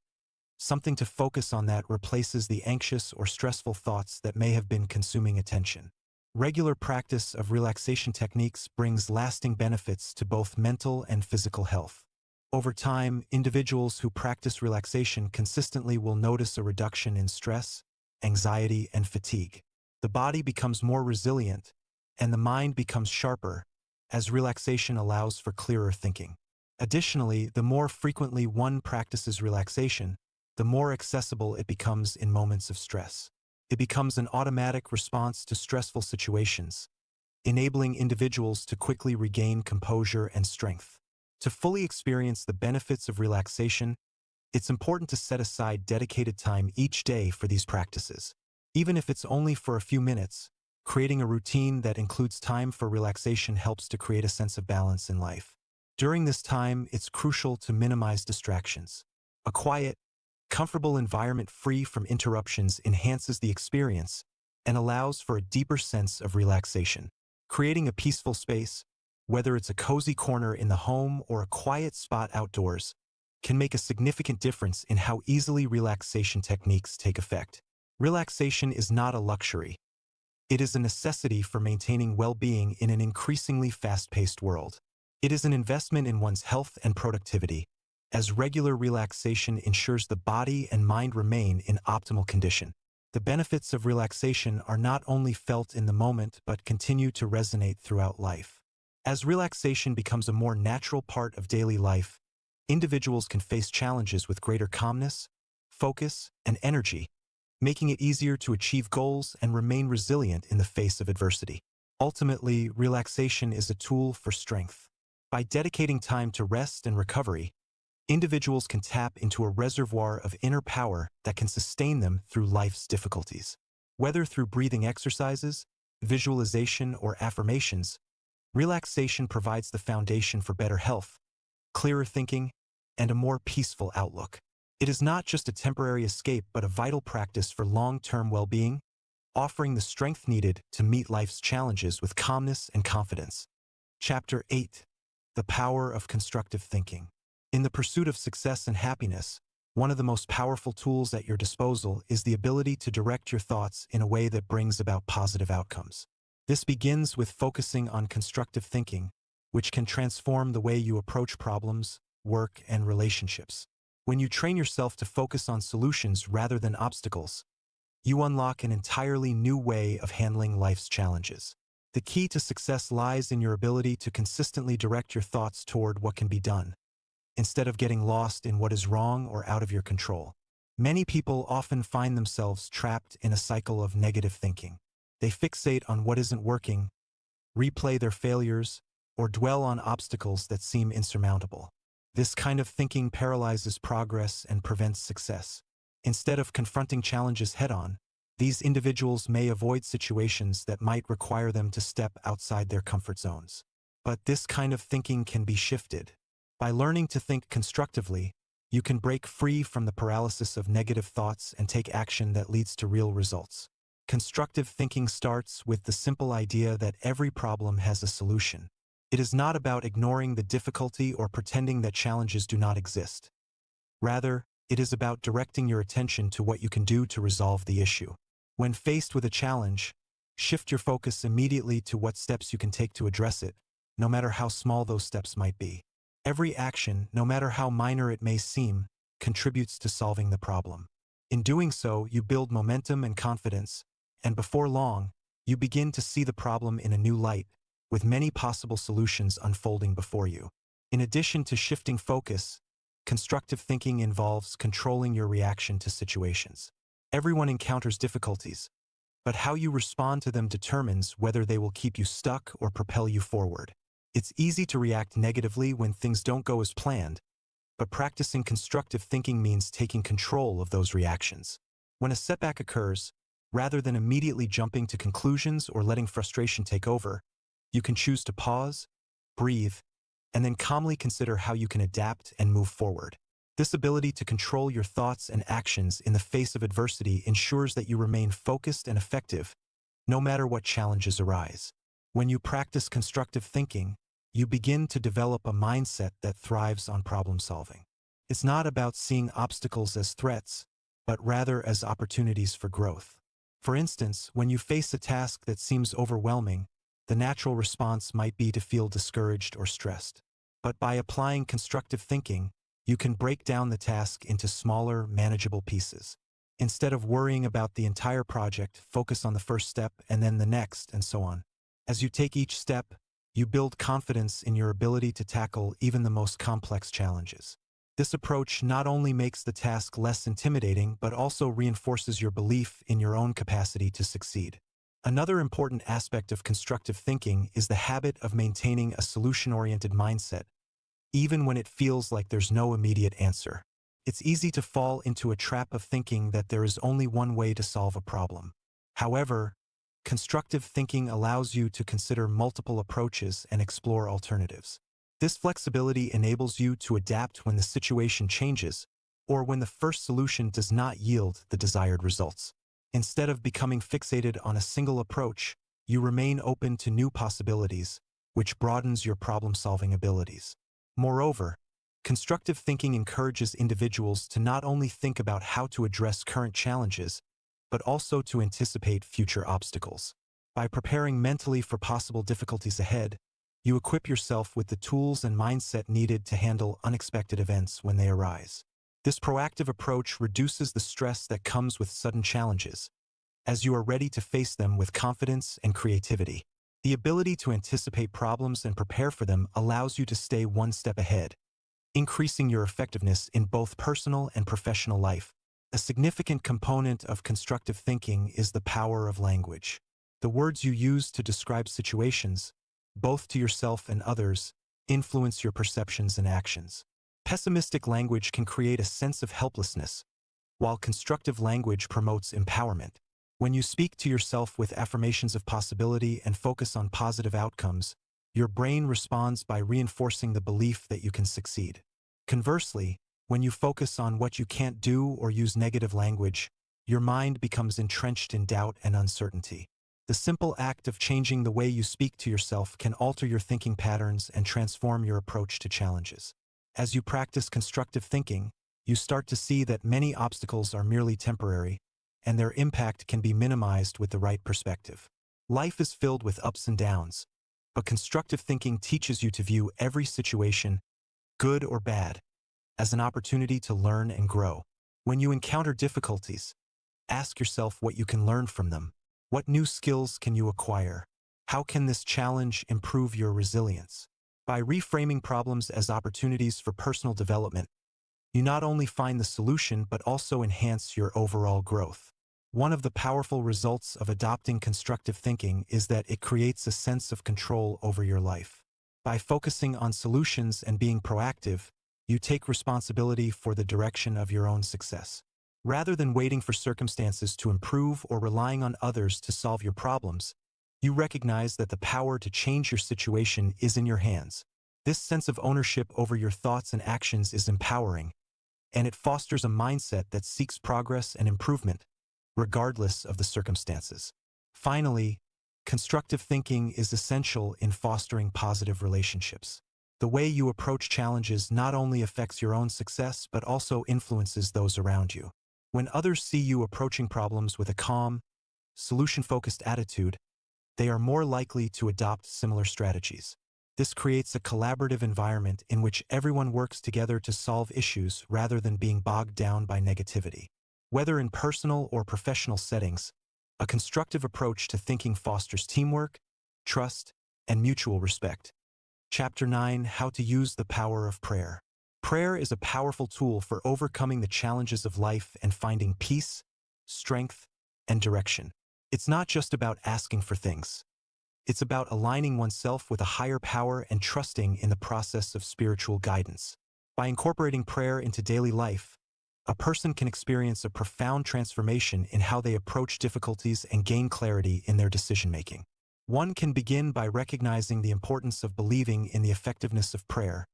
[SPEAKER 1] something to focus on that replaces the anxious or stressful thoughts that may have been consuming attention. Regular practice of relaxation techniques brings lasting benefits to both mental and physical health. Over time, individuals who practice relaxation consistently will notice a reduction in stress, anxiety, and fatigue. The body becomes more resilient, and the mind becomes sharper, as relaxation allows for clearer thinking. Additionally, the more frequently one practices relaxation, the more accessible it becomes in moments of stress. It becomes an automatic response to stressful situations, enabling individuals to quickly regain composure and strength. To fully experience the benefits of relaxation, it's important to set aside dedicated time each day for these practices. Even if it's only for a few minutes, creating a routine that includes time for relaxation helps to create a sense of balance in life. During this time, it's crucial to minimize distractions. A quiet, comfortable environment free from interruptions enhances the experience and allows for a deeper sense of relaxation. Creating a peaceful space, whether it's a cozy corner in the home or a quiet spot outdoors, can make a significant difference in how easily relaxation techniques take effect. Relaxation is not a luxury. It is a necessity for maintaining well-being in an increasingly fast-paced world. It is an investment in one's health and productivity, as regular relaxation ensures the body and mind remain in optimal condition. The benefits of relaxation are not only felt in the moment but continue to resonate throughout life. As relaxation becomes a more natural part of daily life, individuals can face challenges with greater calmness, focus, and energy, making it easier to achieve goals and remain resilient in the face of adversity. Ultimately, relaxation is a tool for strength. By dedicating time to rest and recovery, individuals can tap into a reservoir of inner power that can sustain them through life's difficulties. Whether through breathing exercises, visualization, or affirmations, relaxation provides the foundation for better health, clearer thinking, and a more peaceful outlook. It is not just a temporary escape but a vital practice for long-term well-being, offering the strength needed to meet life's challenges with calmness and confidence. Chapter 8. The Power of Constructive Thinking. In the pursuit of success and happiness, one of the most powerful tools at your disposal is the ability to direct your thoughts in a way that brings about positive outcomes. This begins with focusing on constructive thinking, which can transform the way you approach problems, work, and relationships. When you train yourself to focus on solutions rather than obstacles, you unlock an entirely new way of handling life's challenges. The key to success lies in your ability to consistently direct your thoughts toward what can be done, instead of getting lost in what is wrong or out of your control. Many people often find themselves trapped in a cycle of negative thinking. They fixate on what isn't working, replay their failures, or dwell on obstacles that seem insurmountable. This kind of thinking paralyzes progress and prevents success. Instead of confronting challenges head-on, these individuals may avoid situations that might require them to step outside their comfort zones. But this kind of thinking can be shifted. By learning to think constructively, you can break free from the paralysis of negative thoughts and take action that leads to real results. Constructive thinking starts with the simple idea that every problem has a solution. It is not about ignoring the difficulty or pretending that challenges do not exist. Rather, It is about directing your attention to what you can do to resolve the issue. When faced with a challenge, shift your focus immediately to what steps you can take to address it, no matter how small those steps might be. Every action, no matter how minor it may seem, contributes to solving the problem. In doing so, you build momentum and confidence, and before long, you begin to see the problem in a new light, with many possible solutions unfolding before you. In addition to shifting focus, constructive thinking involves controlling your reaction to situations. Everyone encounters difficulties, but how you respond to them determines whether they will keep you stuck or propel you forward. It's easy to react negatively when things don't go as planned, but practicing constructive thinking means taking control of those reactions. When a setback occurs, rather than immediately jumping to conclusions or letting frustration take over, you can choose to pause, breathe, and then calmly consider how you can adapt and move forward. This ability to control your thoughts and actions in the face of adversity ensures that you remain focused and effective, no matter what challenges arise. When you practice constructive thinking, you begin to develop a mindset that thrives on problem solving. It's not about seeing obstacles as threats, but rather as opportunities for growth. For instance, when you face a task that seems overwhelming, the natural response might be to feel discouraged or stressed. But by applying constructive thinking, you can break down the task into smaller, manageable pieces. Instead of worrying about the entire project, focus on the first step and then the next, and so on. As you take each step, you build confidence in your ability to tackle even the most complex challenges. This approach not only makes the task less intimidating, but also reinforces your belief in your own capacity to succeed. Another important aspect of constructive thinking is the habit of maintaining a solution-oriented mindset, even when it feels like there's no immediate answer. It's easy to fall into a trap of thinking that there is only one way to solve a problem. However, constructive thinking allows you to consider multiple approaches and explore alternatives. This flexibility enables you to adapt when the situation changes, or when the first solution does not yield the desired results. Instead of becoming fixated on a single approach, you remain open to new possibilities, which broadens your problem-solving abilities. Moreover, constructive thinking encourages individuals to not only think about how to address current challenges, but also to anticipate future obstacles. By preparing mentally for possible difficulties ahead, you equip yourself with the tools and mindset needed to handle unexpected events when they arise. This proactive approach reduces the stress that comes with sudden challenges, as you are ready to face them with confidence and creativity. The ability to anticipate problems and prepare for them allows you to stay one step ahead, increasing your effectiveness in both personal and professional life. A significant component of constructive thinking is the power of language. The words you use to describe situations, both to yourself and others, influence your perceptions and actions. Pessimistic language can create a sense of helplessness, while constructive language promotes empowerment. When you speak to yourself with affirmations of possibility and focus on positive outcomes, your brain responds by reinforcing the belief that you can succeed. Conversely, when you focus on what you can't do or use negative language, your mind becomes entrenched in doubt and uncertainty. The simple act of changing the way you speak to yourself can alter your thinking patterns and transform your approach to challenges. As you practice constructive thinking, you start to see that many obstacles are merely temporary, and their impact can be minimized with the right perspective. Life is filled with ups and downs, but constructive thinking teaches you to view every situation, good or bad, as an opportunity to learn and grow. When you encounter difficulties, ask yourself what you can learn from them. What new skills can you acquire? How can this challenge improve your resilience? By reframing problems as opportunities for personal development, you not only find the solution but also enhance your overall growth. One of the powerful results of adopting constructive thinking is that it creates a sense of control over your life. By focusing on solutions and being proactive, you take responsibility for the direction of your own success. Rather than waiting for circumstances to improve or relying on others to solve your problems, you recognize that the power to change your situation is in your hands. This sense of ownership over your thoughts and actions is empowering, and it fosters a mindset that seeks progress and improvement, regardless of the circumstances. Finally, constructive thinking is essential in fostering positive relationships. The way you approach challenges not only affects your own success but also influences those around you. When others see you approaching problems with a calm, solution-focused attitude, they are more likely to adopt similar strategies. This creates a collaborative environment in which everyone works together to solve issues rather than being bogged down by negativity. Whether in personal or professional settings, a constructive approach to thinking fosters teamwork, trust, and mutual respect. Chapter 9: How to Use the Power of Prayer. Prayer is a powerful tool for overcoming the challenges of life and finding peace, strength, and direction. It's not just about asking for things. It's about aligning oneself with a higher power and trusting in the process of spiritual guidance. By incorporating prayer into daily life, a person can experience a profound transformation in how they approach difficulties and gain clarity in their decision-making. One can begin by recognizing the importance of believing in the effectiveness of prayer,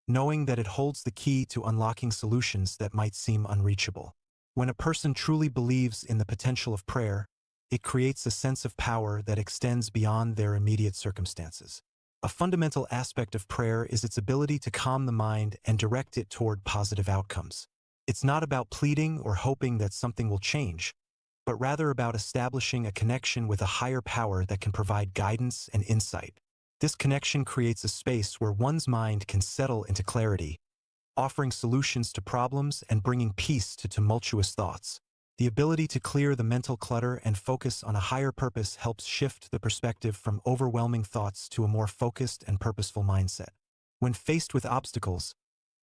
[SPEAKER 1] knowing that it holds the key to unlocking solutions that might seem unreachable. When a person truly believes in the potential of prayer, it creates a sense of power that extends beyond their immediate circumstances. A fundamental aspect of prayer is its ability to calm the mind and direct it toward positive outcomes. It's not about pleading or hoping that something will change, but rather about establishing a connection with a higher power that can provide guidance and insight. This connection creates a space where one's mind can settle into clarity, offering solutions to problems and bringing peace to tumultuous thoughts. The ability to clear the mental clutter and focus on a higher purpose helps shift the perspective from overwhelming thoughts to a more focused and purposeful mindset. When faced with obstacles,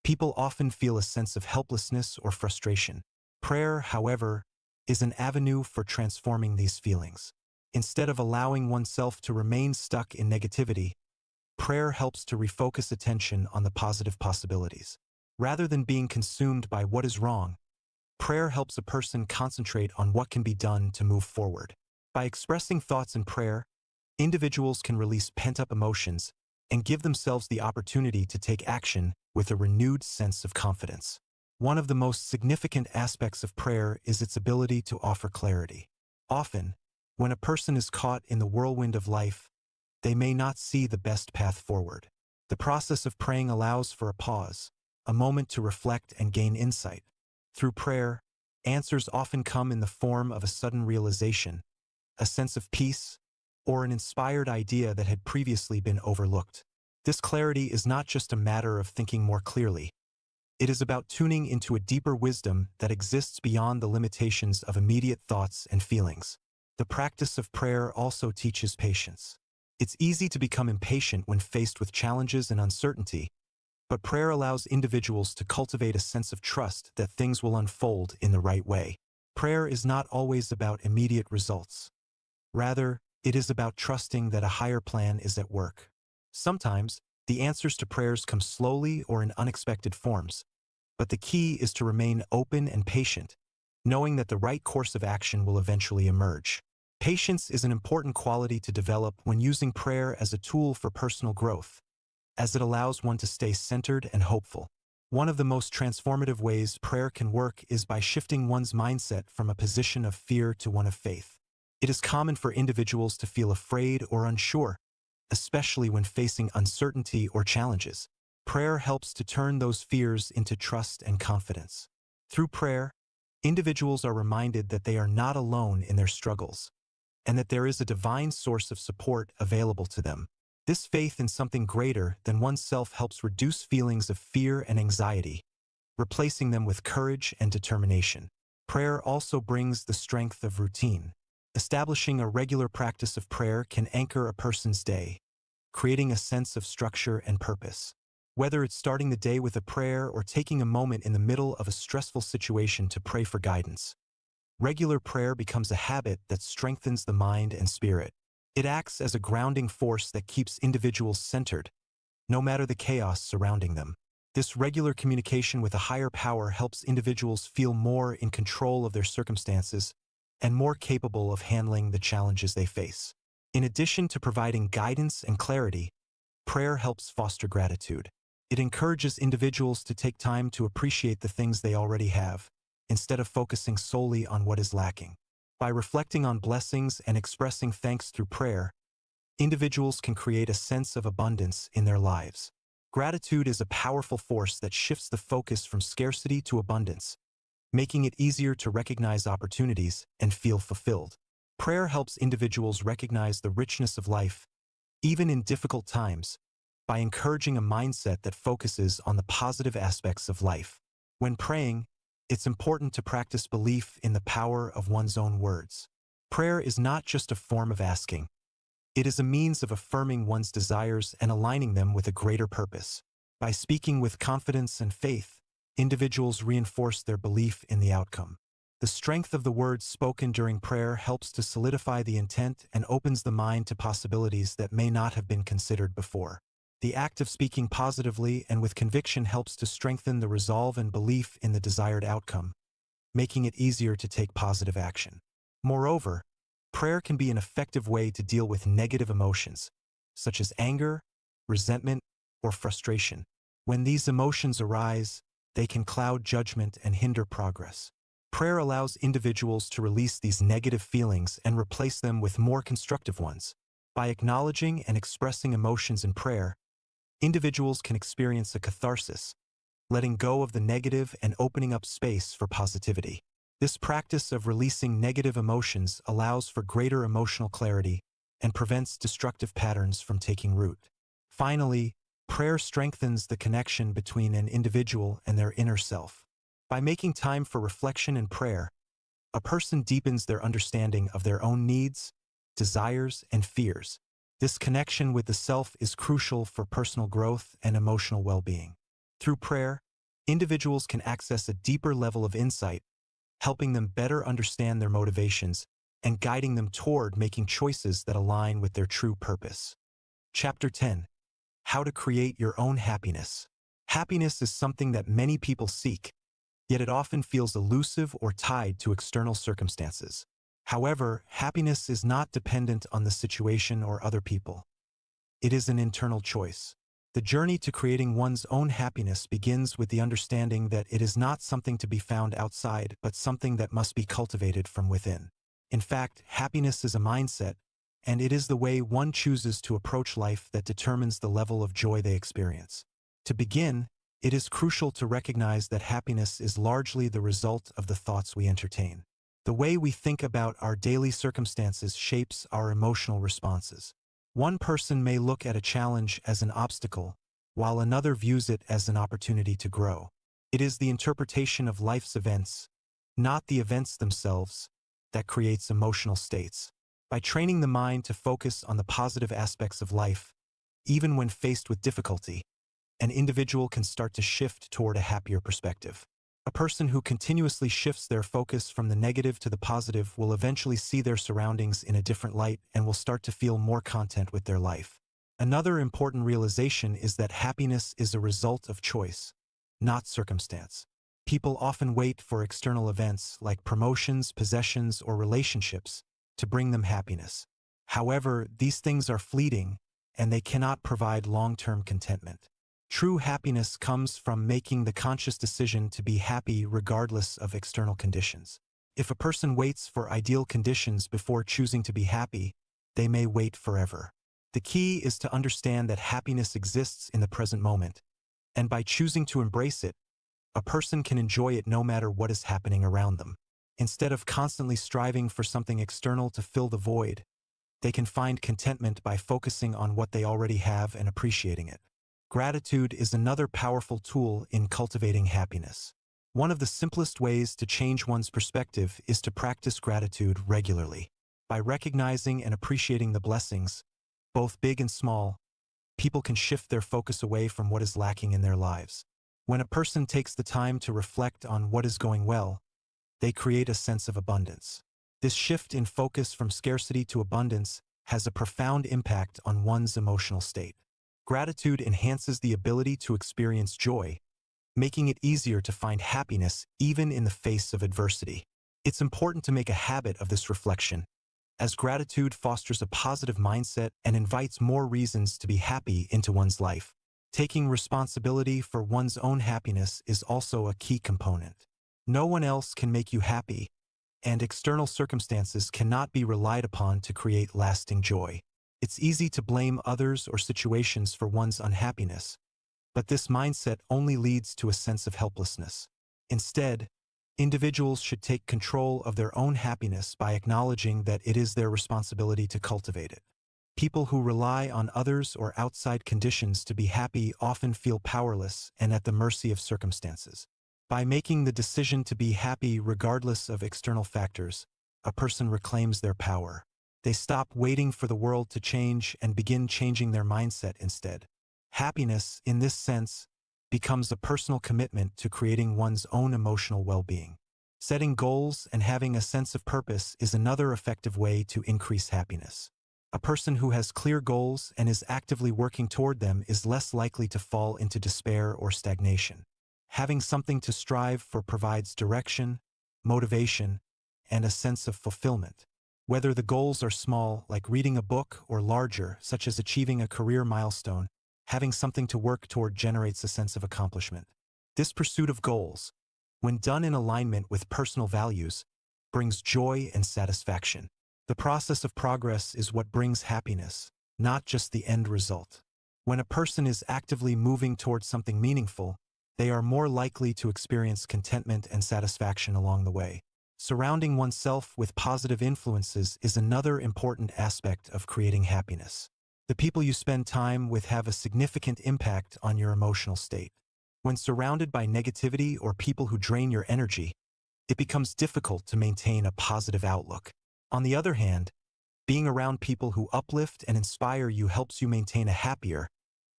[SPEAKER 1] people often feel a sense of helplessness or frustration. Prayer, however, is an avenue for transforming these feelings. Instead of allowing oneself to remain stuck in negativity, prayer helps to refocus attention on the positive possibilities. Rather than being consumed by what is wrong, prayer helps a person concentrate on what can be done to move forward. By expressing thoughts in prayer, individuals can release pent-up emotions and give themselves the opportunity to take action with a renewed sense of confidence. One of the most significant aspects of prayer is its ability to offer clarity. Often, when a person is caught in the whirlwind of life, they may not see the best path forward. The process of praying allows for a pause, a moment to reflect and gain insight. Through prayer, answers often come in the form of a sudden realization, a sense of peace, or an inspired idea that had previously been overlooked. This clarity is not just a matter of thinking more clearly. It is about tuning into a deeper wisdom that exists beyond the limitations of immediate thoughts and feelings. The practice of prayer also teaches patience. It's easy to become impatient when faced with challenges and uncertainty, but prayer allows individuals to cultivate a sense of trust that things will unfold in the right way. Prayer is not always about immediate results. Rather, it is about trusting that a higher plan is at work. Sometimes, the answers to prayers come slowly or in unexpected forms, but the key is to remain open and patient, knowing that the right course of action will eventually emerge. Patience is an important quality to develop when using prayer as a tool for personal growth, as it allows one to stay centered and hopeful. One of the most transformative ways prayer can work is by shifting one's mindset from a position of fear to one of faith. It is common for individuals to feel afraid or unsure, especially when facing uncertainty or challenges. Prayer helps to turn those fears into trust and confidence. Through prayer, individuals are reminded that they are not alone in their struggles, and that there is a divine source of support available to them. This faith in something greater than oneself helps reduce feelings of fear and anxiety, replacing them with courage and determination. Prayer also brings the strength of routine. Establishing a regular practice of prayer can anchor a person's day, creating a sense of structure and purpose. Whether it's starting the day with a prayer or taking a moment in the middle of a stressful situation to pray for guidance, regular prayer becomes a habit that strengthens the mind and spirit. It acts as a grounding force that keeps individuals centered, no matter the chaos surrounding them. This regular communication with a higher power helps individuals feel more in control of their circumstances and more capable of handling the challenges they face. In addition to providing guidance and clarity, prayer helps foster gratitude. It encourages individuals to take time to appreciate the things they already have, instead of focusing solely on what is lacking. By reflecting on blessings and expressing thanks through prayer, individuals can create a sense of abundance in their lives. Gratitude is a powerful force that shifts the focus from scarcity to abundance, making it easier to recognize opportunities and feel fulfilled. Prayer helps individuals recognize the richness of life, even in difficult times, by encouraging a mindset that focuses on the positive aspects of life. When praying, it's important to practice belief in the power of one's own words. Prayer is not just a form of asking. It is a means of affirming one's desires and aligning them with a greater purpose. By speaking with confidence and faith, individuals reinforce their belief in the outcome. The strength of the words spoken during prayer helps to solidify the intent and opens the mind to possibilities that may not have been considered before. The act of speaking positively and with conviction helps to strengthen the resolve and belief in the desired outcome, making it easier to take positive action. Moreover, prayer can be an effective way to deal with negative emotions, such as anger, resentment, or frustration. When these emotions arise, they can cloud judgment and hinder progress. Prayer allows individuals to release these negative feelings and replace them with more constructive ones. By acknowledging and expressing emotions in prayer, individuals can experience a catharsis, letting go of the negative and opening up space for positivity. This practice of releasing negative emotions allows for greater emotional clarity and prevents destructive patterns from taking root. Finally, prayer strengthens the connection between an individual and their inner self. By making time for reflection and prayer, a person deepens their understanding of their own needs, desires, and fears. This connection with the self is crucial for personal growth and emotional well-being. Through prayer, individuals can access a deeper level of insight, helping them better understand their motivations and guiding them toward making choices that align with their true purpose. Chapter 10. How to Create Your Own Happiness. Happiness is something that many people seek, yet it often feels elusive or tied to external circumstances. However, happiness is not dependent on the situation or other people. It is an internal choice. The journey to creating one's own happiness begins with the understanding that it is not something to be found outside, but something that must be cultivated from within. In fact, happiness is a mindset, and it is the way one chooses to approach life that determines the level of joy they experience. To begin, it is crucial to recognize that happiness is largely the result of the thoughts we entertain. The way we think about our daily circumstances shapes our emotional responses. One person may look at a challenge as an obstacle, while another views it as an opportunity to grow. It is the interpretation of life's events, not the events themselves, that creates emotional states. By training the mind to focus on the positive aspects of life, even when faced with difficulty, an individual can start to shift toward a happier perspective. A person who continuously shifts their focus from the negative to the positive will eventually see their surroundings in a different light and will start to feel more content with their life. Another important realization is that happiness is a result of choice, not circumstance. People often wait for external events like promotions, possessions, or relationships to bring them happiness. However, these things are fleeting and they cannot provide long-term contentment. True happiness comes from making the conscious decision to be happy regardless of external conditions. If a person waits for ideal conditions before choosing to be happy, they may wait forever. The key is to understand that happiness exists in the present moment, and by choosing to embrace it, a person can enjoy it no matter what is happening around them. Instead of constantly striving for something external to fill the void, they can find contentment by focusing on what they already have and appreciating it. Gratitude is another powerful tool in cultivating happiness. One of the simplest ways to change one's perspective is to practice gratitude regularly. By recognizing and appreciating the blessings, both big and small, people can shift their focus away from what is lacking in their lives. When a person takes the time to reflect on what is going well, they create a sense of abundance. This shift in focus from scarcity to abundance has a profound impact on one's emotional state. Gratitude enhances the ability to experience joy, making it easier to find happiness even in the face of adversity. It's important to make a habit of this reflection, as gratitude fosters a positive mindset and invites more reasons to be happy into one's life. Taking responsibility for one's own happiness is also a key component. No one else can make you happy, and external circumstances cannot be relied upon to create lasting joy. It's easy to blame others or situations for one's unhappiness, But this mindset only leads to a sense of helplessness. Instead, individuals should take control of their own happiness by acknowledging that it is their responsibility to cultivate it. People who rely on others or outside conditions to be happy often feel powerless and at the mercy of circumstances. By making the decision to be happy regardless of external factors, a person reclaims their power. They stop waiting for the world to change and begin changing their mindset instead. Happiness, in this sense, becomes a personal commitment to creating one's own emotional well-being. Setting goals and having a sense of purpose is another effective way to increase happiness. A person who has clear goals and is actively working toward them is less likely to fall into despair or stagnation. Having something to strive for provides direction, motivation, and a sense of fulfillment. Whether the goals are small, like reading a book, or larger, such as achieving a career milestone, having something to work toward generates a sense of accomplishment. This pursuit of goals, when done in alignment with personal values, brings joy and satisfaction. The process of progress is what brings happiness, not just the end result. When a person is actively moving towards something meaningful, they are more likely to experience contentment and satisfaction along the way. Surrounding oneself with positive influences is another important aspect of creating happiness. The people you spend time with have a significant impact on your emotional state. When surrounded by negativity or people who drain your energy, it becomes difficult to maintain a positive outlook. On the other hand, being around people who uplift and inspire you helps you maintain a happier,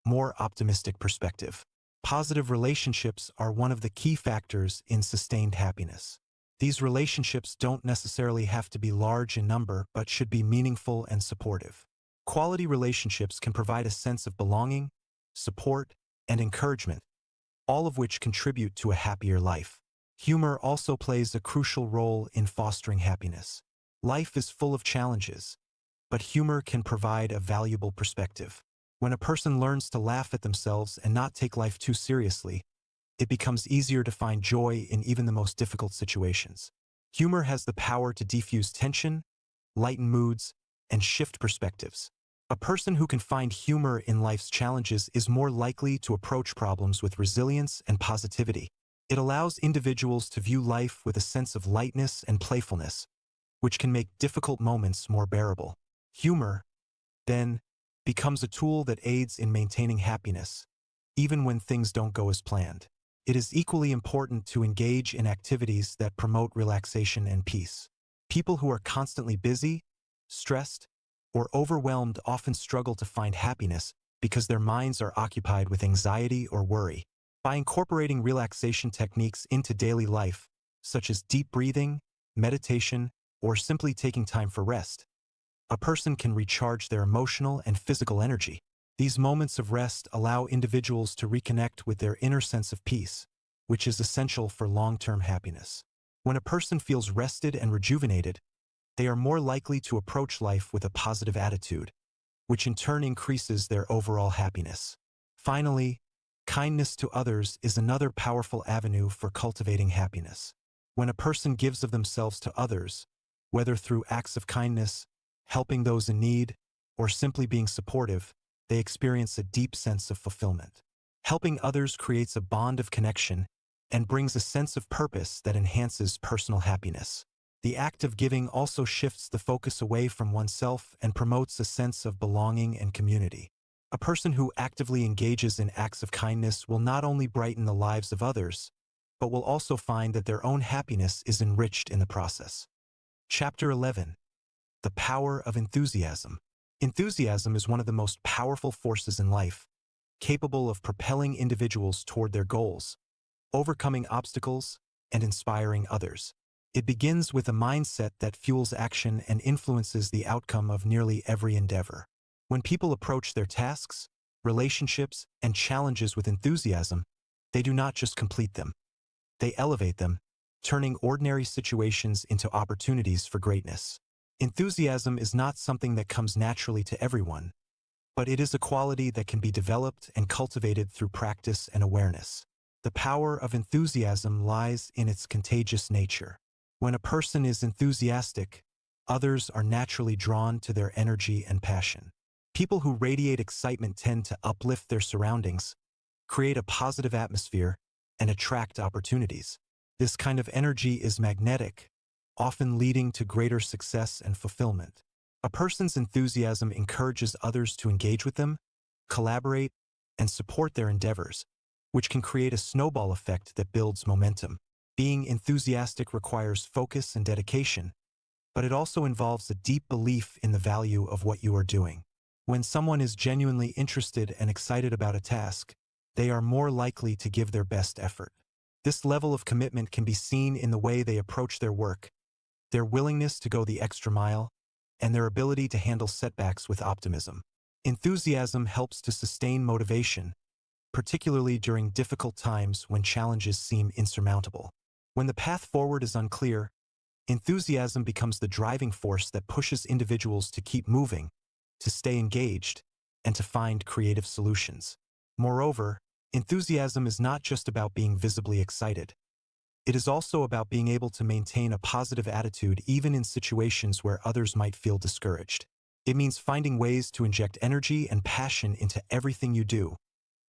[SPEAKER 1] more optimistic perspective. Positive relationships are one of the key factors in sustained happiness. These relationships don't necessarily have to be large in number, but should be meaningful and supportive. Quality relationships can provide a sense of belonging, support, and encouragement, all of which contribute to a happier life. Humor also plays a crucial role in fostering happiness. Life is full of challenges, but humor can provide a valuable perspective. When a person learns to laugh at themselves and not take life too seriously, it becomes easier to find joy in even the most difficult situations. Humor has the power to defuse tension, lighten moods, and shift perspectives. A person who can find humor in life's challenges is more likely to approach problems with resilience and positivity. It allows individuals to view life with a sense of lightness and playfulness, which can make difficult moments more bearable. Humor, then, becomes a tool that aids in maintaining happiness, even when things don't go as planned. It is equally important to engage in activities that promote relaxation and peace. People who are constantly busy, stressed, or overwhelmed often struggle to find happiness because their minds are occupied with anxiety or worry. By incorporating relaxation techniques into daily life, such as deep breathing, meditation, or simply taking time for rest, a person can recharge their emotional and physical energy. These moments of rest allow individuals to reconnect with their inner sense of peace, which is essential for long-term happiness. When a person feels rested and rejuvenated, they are more likely to approach life with a positive attitude, which in turn increases their overall happiness. Finally, kindness to others is another powerful avenue for cultivating happiness. When a person gives of themselves to others, whether through acts of kindness, helping those in need, or simply being supportive, they experience a deep sense of fulfillment. Helping others creates a bond of connection and brings a sense of purpose that enhances personal happiness. The act of giving also shifts the focus away from oneself and promotes a sense of belonging and community. A person who actively engages in acts of kindness will not only brighten the lives of others, but will also find that their own happiness is enriched in the process. Chapter 11. The Power of Enthusiasm. Enthusiasm is one of the most powerful forces in life, capable of propelling individuals toward their goals, overcoming obstacles, and inspiring others. It begins with a mindset that fuels action and influences the outcome of nearly every endeavor. When people approach their tasks, relationships, and challenges with enthusiasm, they do not just complete them. They elevate them, turning ordinary situations into opportunities for greatness. Enthusiasm is not something that comes naturally to everyone, but it is a quality that can be developed and cultivated through practice and awareness. The power of enthusiasm lies in its contagious nature. When a person is enthusiastic, others are naturally drawn to their energy and passion. People who radiate excitement tend to uplift their surroundings, create a positive atmosphere, and attract opportunities. This kind of energy is magnetic, often leading to greater success and fulfillment. A person's enthusiasm encourages others to engage with them, collaborate, and support their endeavors, which can create a snowball effect that builds momentum. Being enthusiastic requires focus and dedication, but it also involves a deep belief in the value of what you are doing. When someone is genuinely interested and excited about a task, they are more likely to give their best effort. This level of commitment can be seen in the way they approach their work, their willingness to go the extra mile, and their ability to handle setbacks with optimism. Enthusiasm helps to sustain motivation, particularly during difficult times when challenges seem insurmountable. When the path forward is unclear, enthusiasm becomes the driving force that pushes individuals to keep moving, to stay engaged, and to find creative solutions. Moreover, enthusiasm is not just about being visibly excited. It is also about being able to maintain a positive attitude even in situations where others might feel discouraged. It means finding ways to inject energy and passion into everything you do,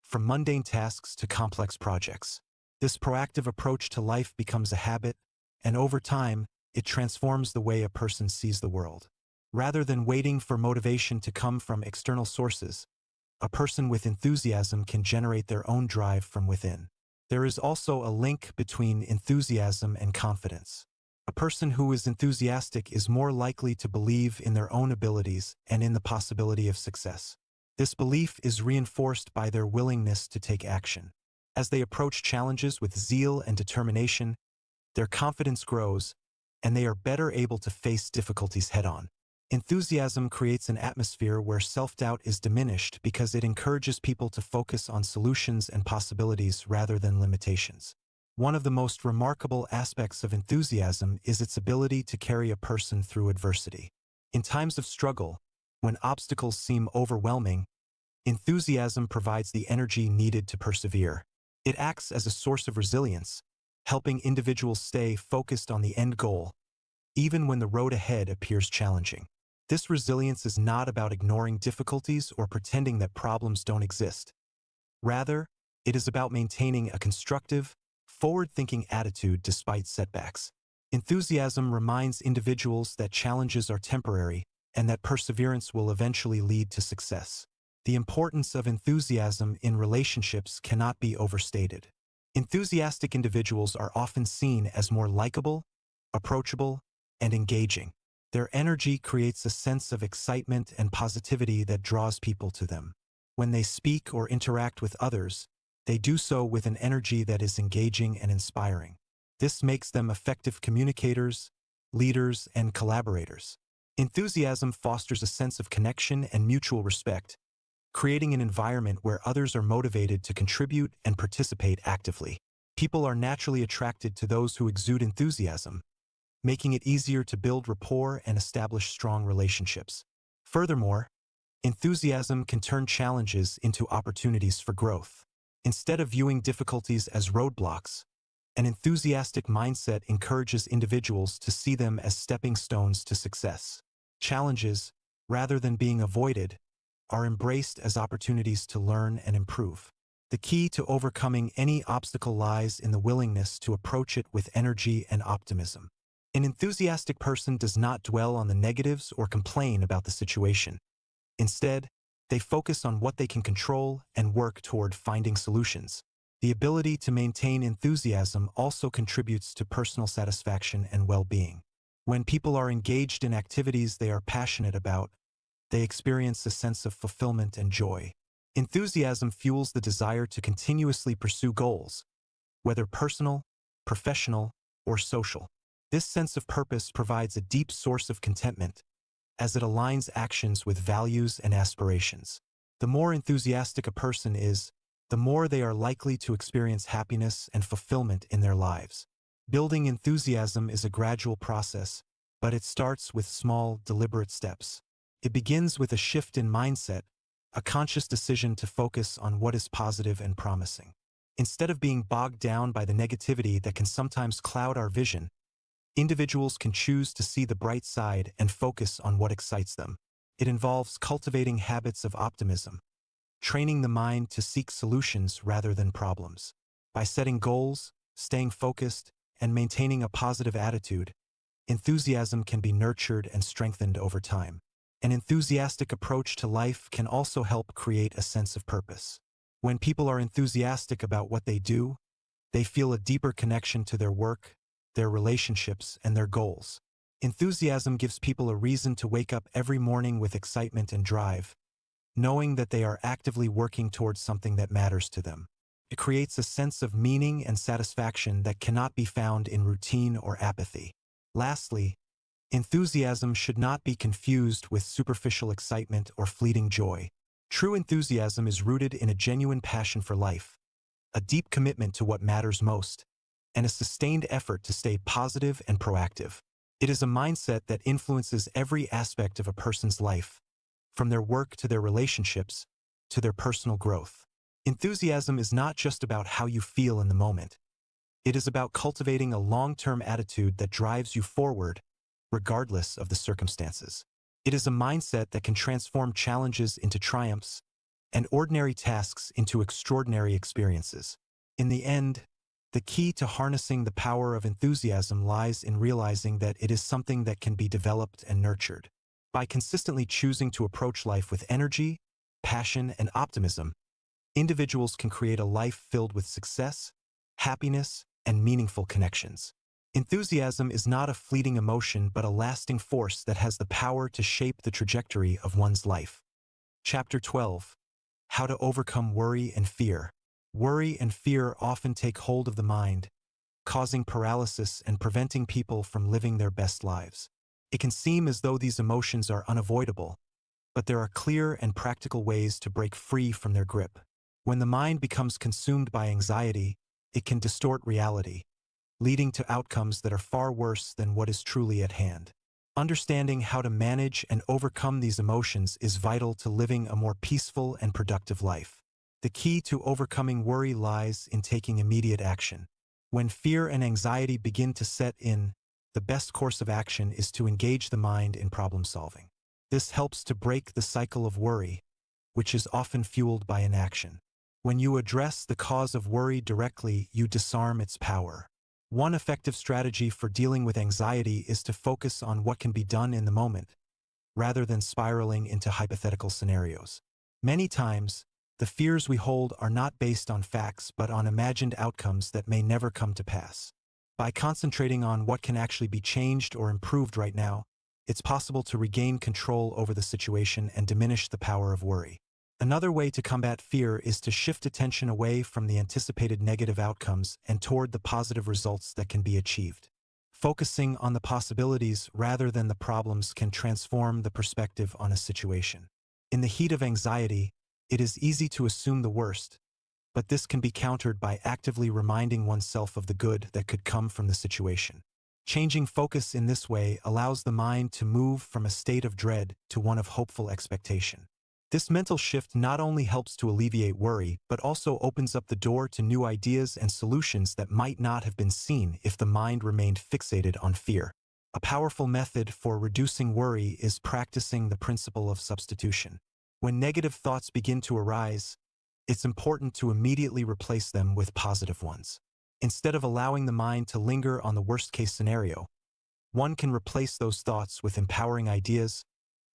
[SPEAKER 1] from mundane tasks to complex projects. This proactive approach to life becomes a habit, and over time, it transforms the way a person sees the world. Rather than waiting for motivation to come from external sources, a person with enthusiasm can generate their own drive from within. There is also a link between enthusiasm and confidence. A person who is enthusiastic is more likely to believe in their own abilities and in the possibility of success. This belief is reinforced by their willingness to take action. As they approach challenges with zeal and determination, their confidence grows, and they are better able to face difficulties head-on. Enthusiasm creates an atmosphere where self-doubt is diminished because it encourages people to focus on solutions and possibilities rather than limitations. One of the most remarkable aspects of enthusiasm is its ability to carry a person through adversity. In times of struggle, when obstacles seem overwhelming, enthusiasm provides the energy needed to persevere. It acts as a source of resilience, helping individuals stay focused on the end goal, even when the road ahead appears challenging. This resilience is not about ignoring difficulties or pretending that problems don't exist. Rather, it is about maintaining a constructive, forward-thinking attitude despite setbacks. Enthusiasm reminds individuals that challenges are temporary and that perseverance will eventually lead to success. The importance of enthusiasm in relationships cannot be overstated. Enthusiastic individuals are often seen as more likable, approachable, and engaging. Their energy creates a sense of excitement and positivity that draws people to them. When they speak or interact with others, they do so with an energy that is engaging and inspiring. This makes them effective communicators, leaders, and collaborators. Enthusiasm fosters a sense of connection and mutual respect, creating an environment where others are motivated to contribute and participate actively. People are naturally attracted to those who exude enthusiasm, making it easier to build rapport and establish strong relationships. Furthermore, enthusiasm can turn challenges into opportunities for growth. Instead of viewing difficulties as roadblocks, an enthusiastic mindset encourages individuals to see them as stepping stones to success. Challenges, rather than being avoided, are embraced as opportunities to learn and improve. The key to overcoming any obstacle lies in the willingness to approach it with energy and optimism. An enthusiastic person does not dwell on the negatives or complain about the situation. Instead, they focus on what they can control and work toward finding solutions. The ability to maintain enthusiasm also contributes to personal satisfaction and well-being. When people are engaged in activities they are passionate about, they experience a sense of fulfillment and joy. Enthusiasm fuels the desire to continuously pursue goals, whether personal, professional, or social. This sense of purpose provides a deep source of contentment, as it aligns actions with values and aspirations. The more enthusiastic a person is, the more they are likely to experience happiness and fulfillment in their lives. Building enthusiasm is a gradual process, but it starts with small, deliberate steps. It begins with a shift in mindset, a conscious decision to focus on what is positive and promising. Instead of being bogged down by the negativity that can sometimes cloud our vision, individuals can choose to see the bright side and focus on what excites them. It involves cultivating habits of optimism, training the mind to seek solutions rather than problems. By setting goals, staying focused, and maintaining a positive attitude, enthusiasm can be nurtured and strengthened over time. An enthusiastic approach to life can also help create a sense of purpose. When people are enthusiastic about what they do, they feel a deeper connection to their work, their relationships, and their goals. Enthusiasm gives people a reason to wake up every morning with excitement and drive, knowing that they are actively working towards something that matters to them. It creates a sense of meaning and satisfaction that cannot be found in routine or apathy. Lastly, enthusiasm should not be confused with superficial excitement or fleeting joy. True enthusiasm is rooted in a genuine passion for life, a deep commitment to what matters most, and a sustained effort to stay positive and proactive. It is a mindset that influences every aspect of a person's life, from their work to their relationships, to their personal growth. Enthusiasm is not just about how you feel in the moment. It is about cultivating a long-term attitude that drives you forward, regardless of the circumstances. It is a mindset that can transform challenges into triumphs and ordinary tasks into extraordinary experiences. In the end, the key to harnessing the power of enthusiasm lies in realizing that it is something that can be developed and nurtured. By consistently choosing to approach life with energy, passion, and optimism, individuals can create a life filled with success, happiness, and meaningful connections. Enthusiasm is not a fleeting emotion but a lasting force that has the power to shape the trajectory of one's life. Chapter 12. How to Overcome Worry and Fear. Worry and fear often take hold of the mind, causing paralysis and preventing people from living their best lives. It can seem as though these emotions are unavoidable, but there are clear and practical ways to break free from their grip. When the mind becomes consumed by anxiety, it can distort reality, leading to outcomes that are far worse than what is truly at hand. Understanding how to manage and overcome these emotions is vital to living a more peaceful and productive life. The key to overcoming worry lies in taking immediate action. When fear and anxiety begin to set in, the best course of action is to engage the mind in problem solving. This helps to break the cycle of worry, which is often fueled by inaction. When you address the cause of worry directly, you disarm its power. One effective strategy for dealing with anxiety is to focus on what can be done in the moment, rather than spiraling into hypothetical scenarios. Many times, the fears we hold are not based on facts but on imagined outcomes that may never come to pass. By concentrating on what can actually be changed or improved right now, it's possible to regain control over the situation and diminish the power of worry. Another way to combat fear is to shift attention away from the anticipated negative outcomes and toward the positive results that can be achieved. Focusing on the possibilities rather than the problems can transform the perspective on a situation. In the heat of anxiety, it is easy to assume the worst, but this can be countered by actively reminding oneself of the good that could come from the situation. Changing focus in this way allows the mind to move from a state of dread to one of hopeful expectation. This mental shift not only helps to alleviate worry, but also opens up the door to new ideas and solutions that might not have been seen if the mind remained fixated on fear. A powerful method for reducing worry is practicing the principle of substitution. When negative thoughts begin to arise, it's important to immediately replace them with positive ones. Instead of allowing the mind to linger on the worst-case scenario, one can replace those thoughts with empowering ideas,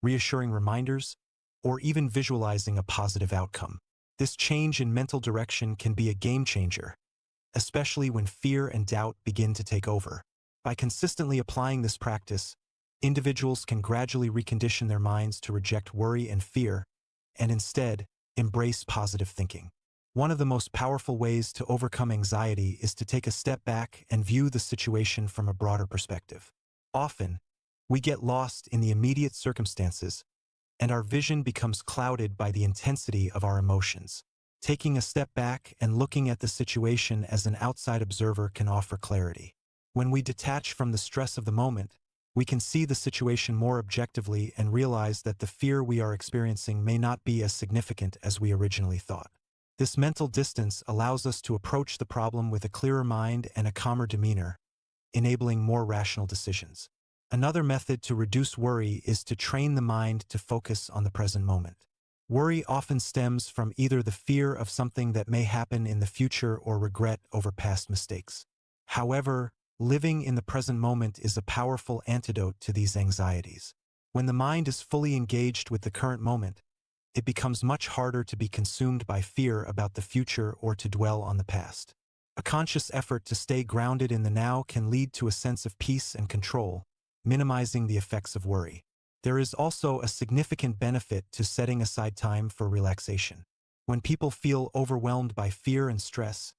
[SPEAKER 1] reassuring reminders, or even visualizing a positive outcome. This change in mental direction can be a game changer, especially when fear and doubt begin to take over. By consistently applying this practice, individuals can gradually recondition their minds to reject worry and fear, and instead, embrace positive thinking. One of the most powerful ways to overcome anxiety is to take a step back and view the situation from a broader perspective. Often, we get lost in the immediate circumstances, and our vision becomes clouded by the intensity of our emotions. Taking a step back and looking at the situation as an outside observer can offer clarity. When we detach from the stress of the moment, we can see the situation more objectively and realize that the fear we are experiencing may not be as significant as we originally thought. This mental distance allows us to approach the problem with a clearer mind and a calmer demeanor, enabling more rational decisions. Another method to reduce worry is to train the mind to focus on the present moment. Worry often stems from either the fear of something that may happen in the future or regret over past mistakes. However, living in the present moment is a powerful antidote to these anxieties. When the mind is fully engaged with the current moment, it becomes much harder to be consumed by fear about the future or to dwell on the past. A conscious effort to stay grounded in the now can lead to a sense of peace and control, minimizing the effects of worry. There is also a significant benefit to setting aside time for relaxation. When people feel overwhelmed by fear and stress,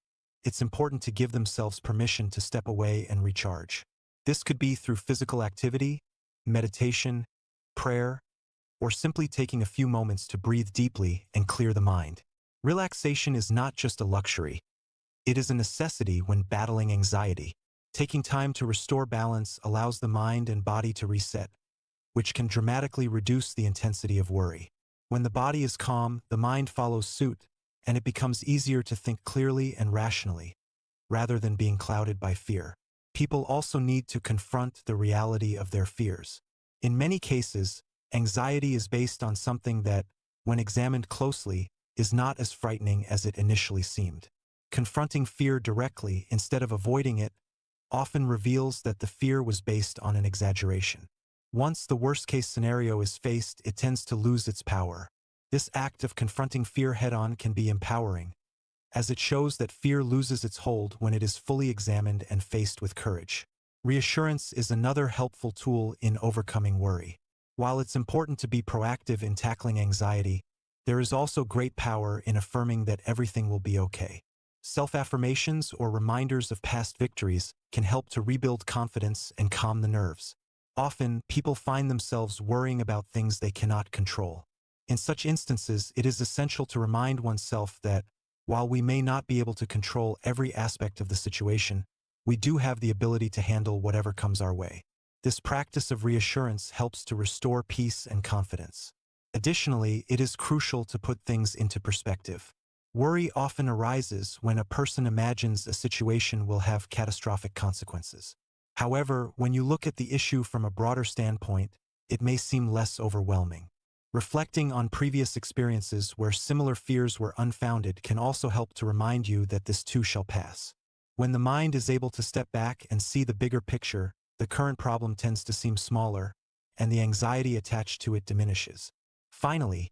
[SPEAKER 1] it's important to give themselves permission to step away and recharge. This could be through physical activity, meditation, prayer, or simply taking a few moments to breathe deeply and clear the mind. Relaxation is not just a luxury. It is a necessity when battling anxiety. Taking time to restore balance allows the mind and body to reset, which can dramatically reduce the intensity of worry. When the body is calm, the mind follows suit, and it becomes easier to think clearly and rationally, rather than being clouded by fear. People also need to confront the reality of their fears. In many cases, anxiety is based on something that, when examined closely, is not as frightening as it initially seemed. Confronting fear directly instead of avoiding it often reveals that the fear was based on an exaggeration. Once the worst-case scenario is faced, it tends to lose its power. This act of confronting fear head-on can be empowering, as it shows that fear loses its hold when it is fully examined and faced with courage. Reassurance is another helpful tool in overcoming worry. While it's important to be proactive in tackling anxiety, there is also great power in affirming that everything will be okay. Self-affirmations or reminders of past victories can help to rebuild confidence and calm the nerves. Often, people find themselves worrying about things they cannot control. In such instances, it is essential to remind oneself that, while we may not be able to control every aspect of the situation, we do have the ability to handle whatever comes our way. This practice of reassurance helps to restore peace and confidence. Additionally, it is crucial to put things into perspective. Worry often arises when a person imagines a situation will have catastrophic consequences. However, when you look at the issue from a broader standpoint, it may seem less overwhelming. Reflecting on previous experiences where similar fears were unfounded can also help to remind you that this too shall pass. When the mind is able to step back and see the bigger picture, the current problem tends to seem smaller, and the anxiety attached to it diminishes. Finally,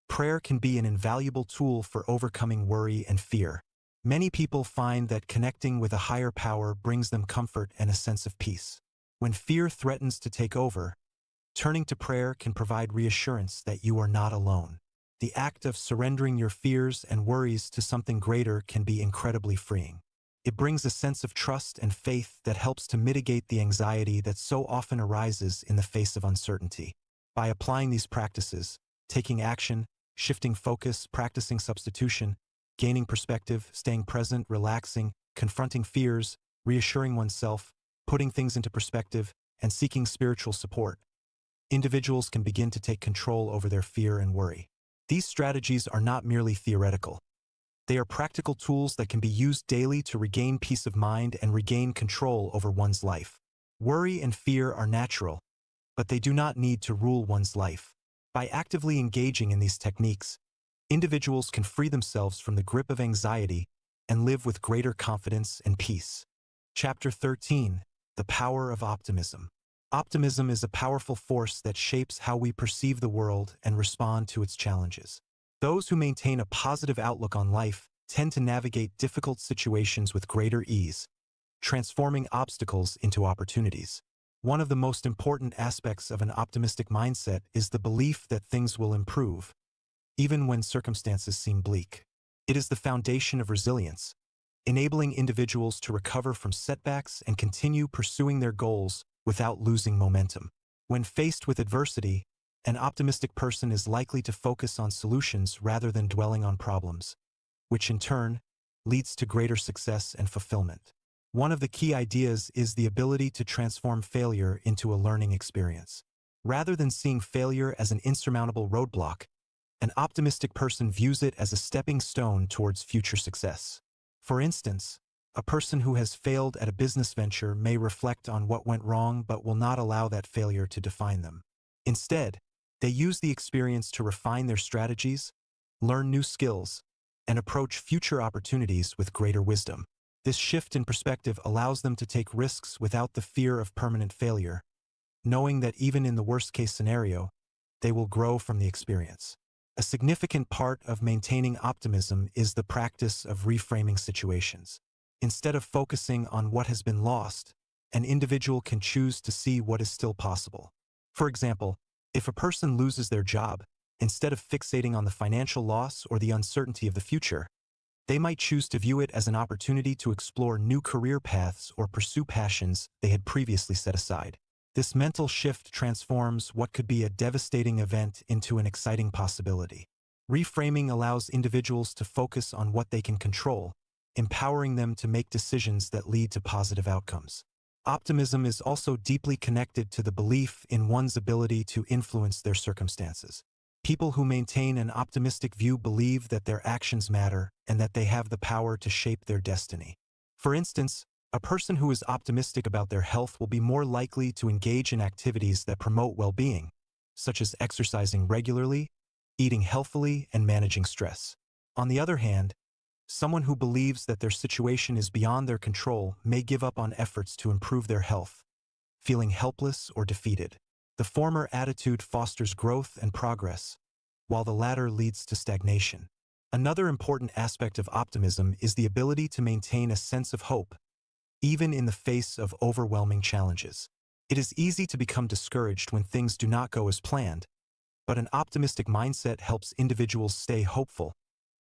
[SPEAKER 1] prayer can be an invaluable tool for overcoming worry and fear. Many people find that connecting with a higher power brings them comfort and a sense of peace. When fear threatens to take over, turning to prayer can provide reassurance that you are not alone. The act of surrendering your fears and worries to something greater can be incredibly freeing. It brings a sense of trust and faith that helps to mitigate the anxiety that so often arises in the face of uncertainty. By applying these practices, taking action, shifting focus, practicing substitution, gaining perspective, staying present, relaxing, confronting fears, reassuring oneself, putting things into perspective, and seeking spiritual support, individuals can begin to take control over their fear and worry. These strategies are not merely theoretical. They are practical tools that can be used daily to regain peace of mind and regain control over one's life. Worry and fear are natural, but they do not need to rule one's life. By actively engaging in these techniques, individuals can free themselves from the grip of anxiety and live with greater confidence and peace. Chapter 13: The Power of Optimism. Optimism is a powerful force that shapes how we perceive the world and respond to its challenges. Those who maintain a positive outlook on life tend to navigate difficult situations with greater ease, transforming obstacles into opportunities. One of the most important aspects of an optimistic mindset is the belief that things will improve, even when circumstances seem bleak. It is the foundation of resilience, enabling individuals to recover from setbacks and continue pursuing their goals without losing momentum. When faced with adversity, an optimistic person is likely to focus on solutions rather than dwelling on problems, which in turn leads to greater success and fulfillment. One of the key ideas is the ability to transform failure into a learning experience. Rather than seeing failure as an insurmountable roadblock, an optimistic person views it as a stepping stone towards future success. For instance, a person who has failed at a business venture may reflect on what went wrong but will not allow that failure to define them. Instead, They use the experience to refine their strategies, learn new skills, and approach future opportunities with greater wisdom. This shift in perspective allows them to take risks without the fear of permanent failure, knowing that even in the worst-case scenario, they will grow from the experience. A significant part of maintaining optimism is the practice of reframing situations. Instead of focusing on what has been lost, an individual can choose to see what is still possible. For example, if a person loses their job, instead of fixating on the financial loss or the uncertainty of the future, they might choose to view it as an opportunity to explore new career paths or pursue passions they had previously set aside. This mental shift transforms what could be a devastating event into an exciting possibility. Reframing allows individuals to focus on what they can control, empowering them to make decisions that lead to positive outcomes. Optimism is also deeply connected to the belief in one's ability to influence their circumstances. People who maintain an optimistic view believe that their actions matter and that they have the power to shape their destiny. For instance, a person who is optimistic about their health will be more likely to engage in activities that promote well-being, such as exercising regularly, eating healthily, and managing stress. On the other hand, someone who believes that their situation is beyond their control may give up on efforts to improve their health, feeling helpless or defeated. The former attitude fosters growth and progress, while the latter leads to stagnation. Another important aspect of optimism is the ability to maintain a sense of hope, even in the face of overwhelming challenges. It is easy to become discouraged when things do not go as planned, but an optimistic mindset helps individuals stay hopeful,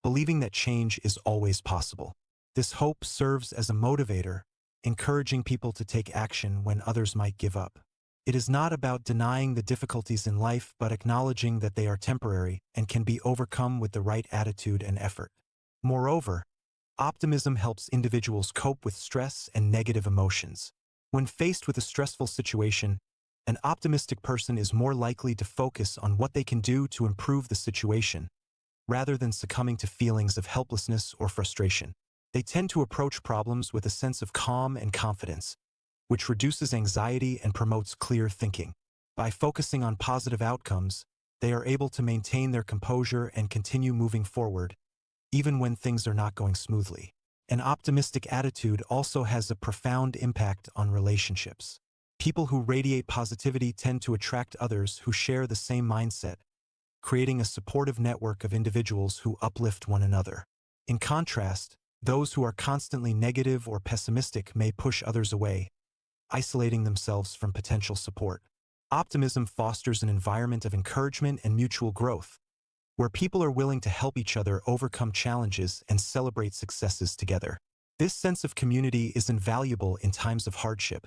[SPEAKER 1] believing that change is always possible. This hope serves as a motivator, encouraging people to take action when others might give up. It is not about denying the difficulties in life, but acknowledging that they are temporary and can be overcome with the right attitude and effort. Moreover, optimism helps individuals cope with stress and negative emotions. When faced with a stressful situation, an optimistic person is more likely to focus on what they can do to improve the situation, rather than succumbing to feelings of helplessness or frustration. They tend to approach problems with a sense of calm and confidence, which reduces anxiety and promotes clear thinking. By focusing on positive outcomes, they are able to maintain their composure and continue moving forward, even when things are not going smoothly. An optimistic attitude also has a profound impact on relationships. People who radiate positivity tend to attract others who share the same mindset, creating a supportive network of individuals who uplift one another. In contrast, those who are constantly negative or pessimistic may push others away, isolating themselves from potential support. Optimism fosters an environment of encouragement and mutual growth, where people are willing to help each other overcome challenges and celebrate successes together. This sense of community is invaluable in times of hardship,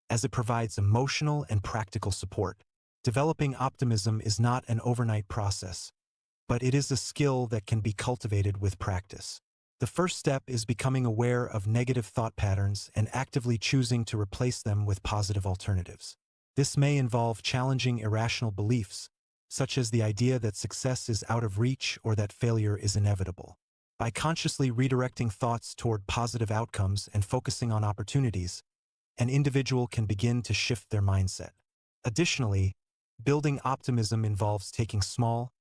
[SPEAKER 1] as it provides emotional and practical support. Developing optimism is not an overnight process, but it is a skill that can be cultivated with practice. The first step is becoming aware of negative thought patterns and actively choosing to replace them with positive alternatives. This may involve challenging irrational beliefs, such as the idea that success is out of reach or that failure is inevitable. By consciously redirecting thoughts toward positive outcomes and focusing on opportunities, an individual can begin to shift their mindset. Additionally, building optimism involves taking small,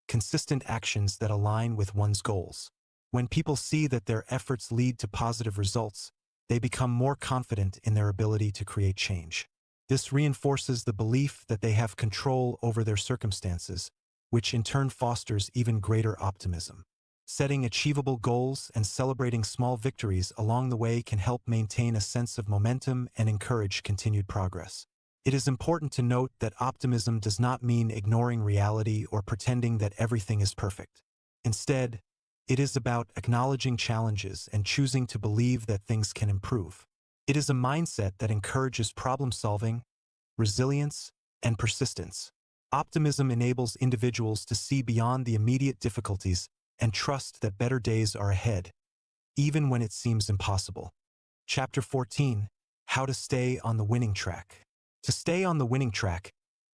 [SPEAKER 1] consistent actions that align with one's goals. When people see that their efforts lead to positive results, they become more confident in their ability to create change. This reinforces the belief that they have control over their circumstances, which in turn fosters even greater optimism. Setting achievable goals and celebrating small victories along the way can help maintain a sense of momentum and encourage continued progress. It is important to note that optimism does not mean ignoring reality or pretending that everything is perfect. Instead, it is about acknowledging challenges and choosing to believe that things can improve. It is a mindset that encourages problem-solving, resilience, and persistence. Optimism enables individuals to see beyond the immediate difficulties and trust that better days are ahead, even when it seems impossible. Chapter 14: How to Stay on the Winning Track. To stay on the winning track,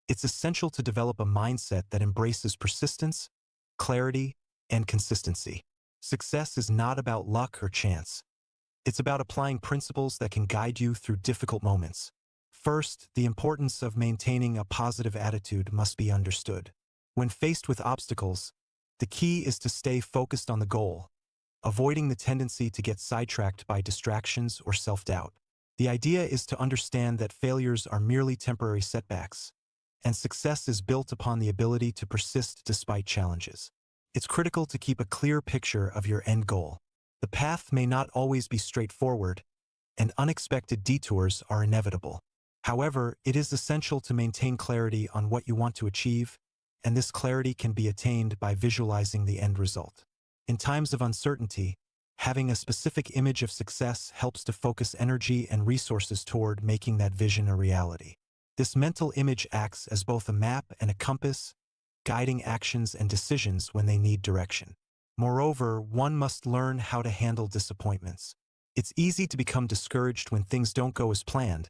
[SPEAKER 1] it's essential to develop a mindset that embraces persistence, clarity, and consistency. Success is not about luck or chance. It's about applying principles that can guide you through difficult moments. First, the importance of maintaining a positive attitude must be understood. When faced with obstacles, the key is to stay focused on the goal, avoiding the tendency to get sidetracked by distractions or self-doubt. The idea is to understand that failures are merely temporary setbacks, and success is built upon the ability to persist despite challenges. It's critical to keep a clear picture of your end goal. The path may not always be straightforward, and unexpected detours are inevitable. However, it is essential to maintain clarity on what you want to achieve, and this clarity can be attained by visualizing the end result. In times of uncertainty, having a specific image of success helps to focus energy and resources toward making that vision a reality. This mental image acts as both a map and a compass, guiding actions and decisions when they need direction. Moreover, one must learn how to handle disappointments. It's easy to become discouraged when things don't go as planned,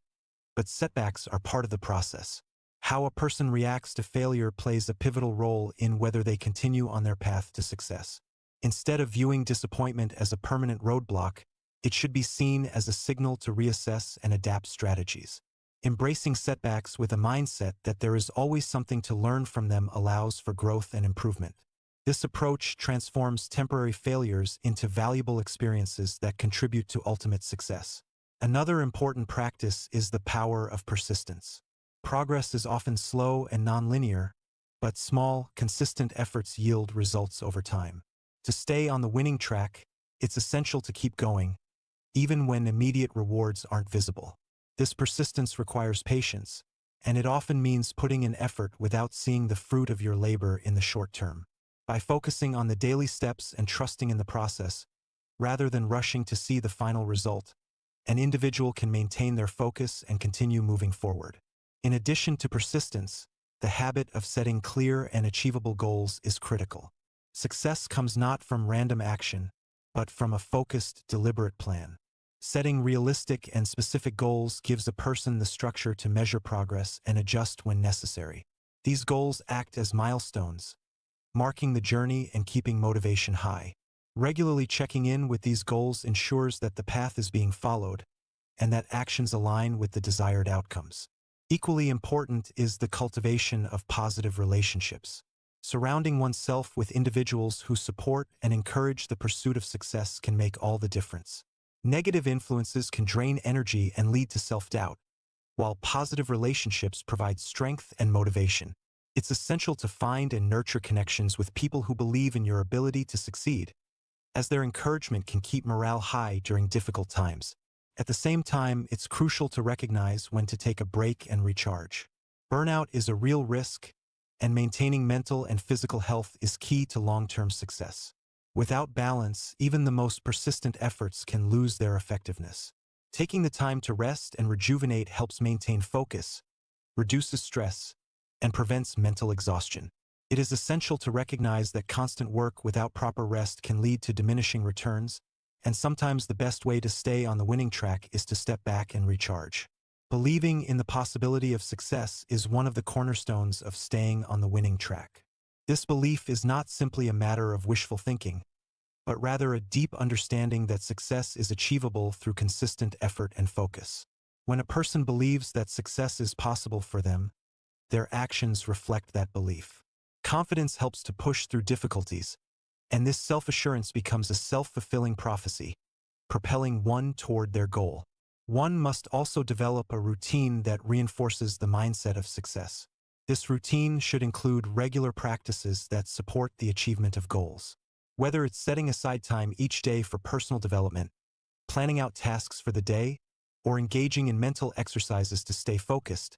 [SPEAKER 1] but setbacks are part of the process. How a person reacts to failure plays a pivotal role in whether they continue on their path to success. Instead of viewing disappointment as a permanent roadblock, it should be seen as a signal to reassess and adapt strategies. Embracing setbacks with a mindset that there is always something to learn from them allows for growth and improvement. This approach transforms temporary failures into valuable experiences that contribute to ultimate success. Another important practice is the power of persistence. Progress is often slow and nonlinear, but small, consistent efforts yield results over time. To stay on the winning track, it's essential to keep going, even when immediate rewards aren't visible. This persistence requires patience, and it often means putting in effort without seeing the fruit of your labor in the short term. By focusing on the daily steps and trusting in the process, rather than rushing to see the final result, an individual can maintain their focus and continue moving forward. In addition to persistence, the habit of setting clear and achievable goals is critical. Success comes not from random action, but from a focused, deliberate plan. Setting realistic and specific goals gives a person the structure to measure progress and adjust when necessary. These goals act as milestones, marking the journey and keeping motivation high. Regularly checking in with these goals ensures that the path is being followed and that actions align with the desired outcomes. Equally important is the cultivation of positive relationships. Surrounding oneself with individuals who support and encourage the pursuit of success can make all the difference. Negative influences can drain energy and lead to self-doubt, while positive relationships provide strength and motivation. It's essential to find and nurture connections with people who believe in your ability to succeed, as their encouragement can keep morale high during difficult times. At the same time, it's crucial to recognize when to take a break and recharge. Burnout is a real risk, and maintaining mental and physical health is key to long-term success. Without balance, even the most persistent efforts can lose their effectiveness. Taking the time to rest and rejuvenate helps maintain focus, reduces stress, and prevents mental exhaustion. It is essential to recognize that constant work without proper rest can lead to diminishing returns, and sometimes the best way to stay on the winning track is to step back and recharge. Believing in the possibility of success is one of the cornerstones of staying on the winning track. This belief is not simply a matter of wishful thinking, but rather a deep understanding that success is achievable through consistent effort and focus. When a person believes that success is possible for them, their actions reflect that belief. Confidence helps to push through difficulties, and this self-assurance becomes a self-fulfilling prophecy, propelling one toward their goal. One must also develop a routine that reinforces the mindset of success. This routine should include regular practices that support the achievement of goals. Whether it's setting aside time each day for personal development, planning out tasks for the day, or engaging in mental exercises to stay focused,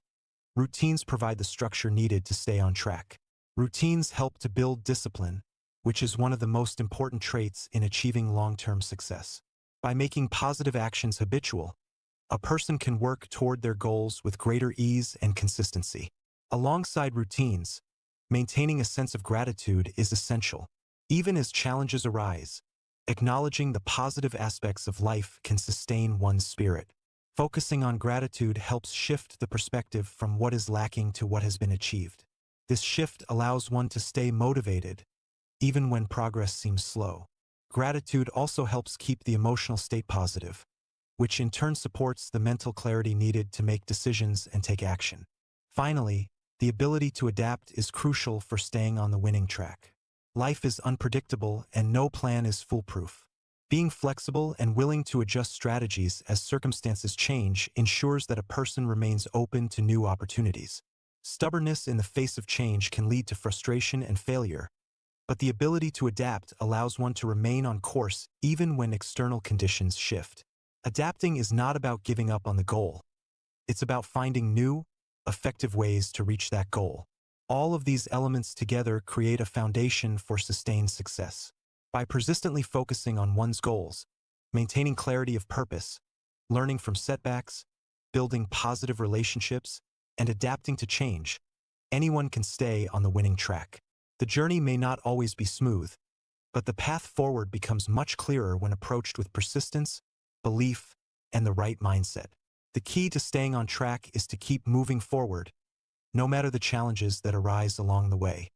[SPEAKER 1] routines provide the structure needed to stay on track. Routines help to build discipline, which is one of the most important traits in achieving long-term success. By making positive actions habitual, a person can work toward their goals with greater ease and consistency. Alongside routines, maintaining a sense of gratitude is essential. Even as challenges arise, acknowledging the positive aspects of life can sustain one's spirit. Focusing on gratitude helps shift the perspective from what is lacking to what has been achieved. This shift allows one to stay motivated, even when progress seems slow. Gratitude also helps keep the emotional state positive, which in turn supports the mental clarity needed to make decisions and take action. Finally, The ability to adapt is crucial for staying on the winning track. Life is unpredictable and no plan is foolproof. Being flexible and willing to adjust strategies as circumstances change ensures that a person remains open to new opportunities. Stubbornness in the face of change can lead to frustration and failure, but the ability to adapt allows one to remain on course even when external conditions shift. Adapting is not about giving up on the goal. It's about finding new, effective ways to reach that goal. All of these elements together create a foundation for sustained success. By persistently focusing on one's goals, maintaining clarity of purpose, learning from setbacks, building positive relationships, and adapting to change, anyone can stay on the winning track. The journey may not always be smooth, but the path forward becomes much clearer when approached with persistence, belief, and the right mindset. The key to staying on track is to keep moving forward, no matter the challenges that arise along the way.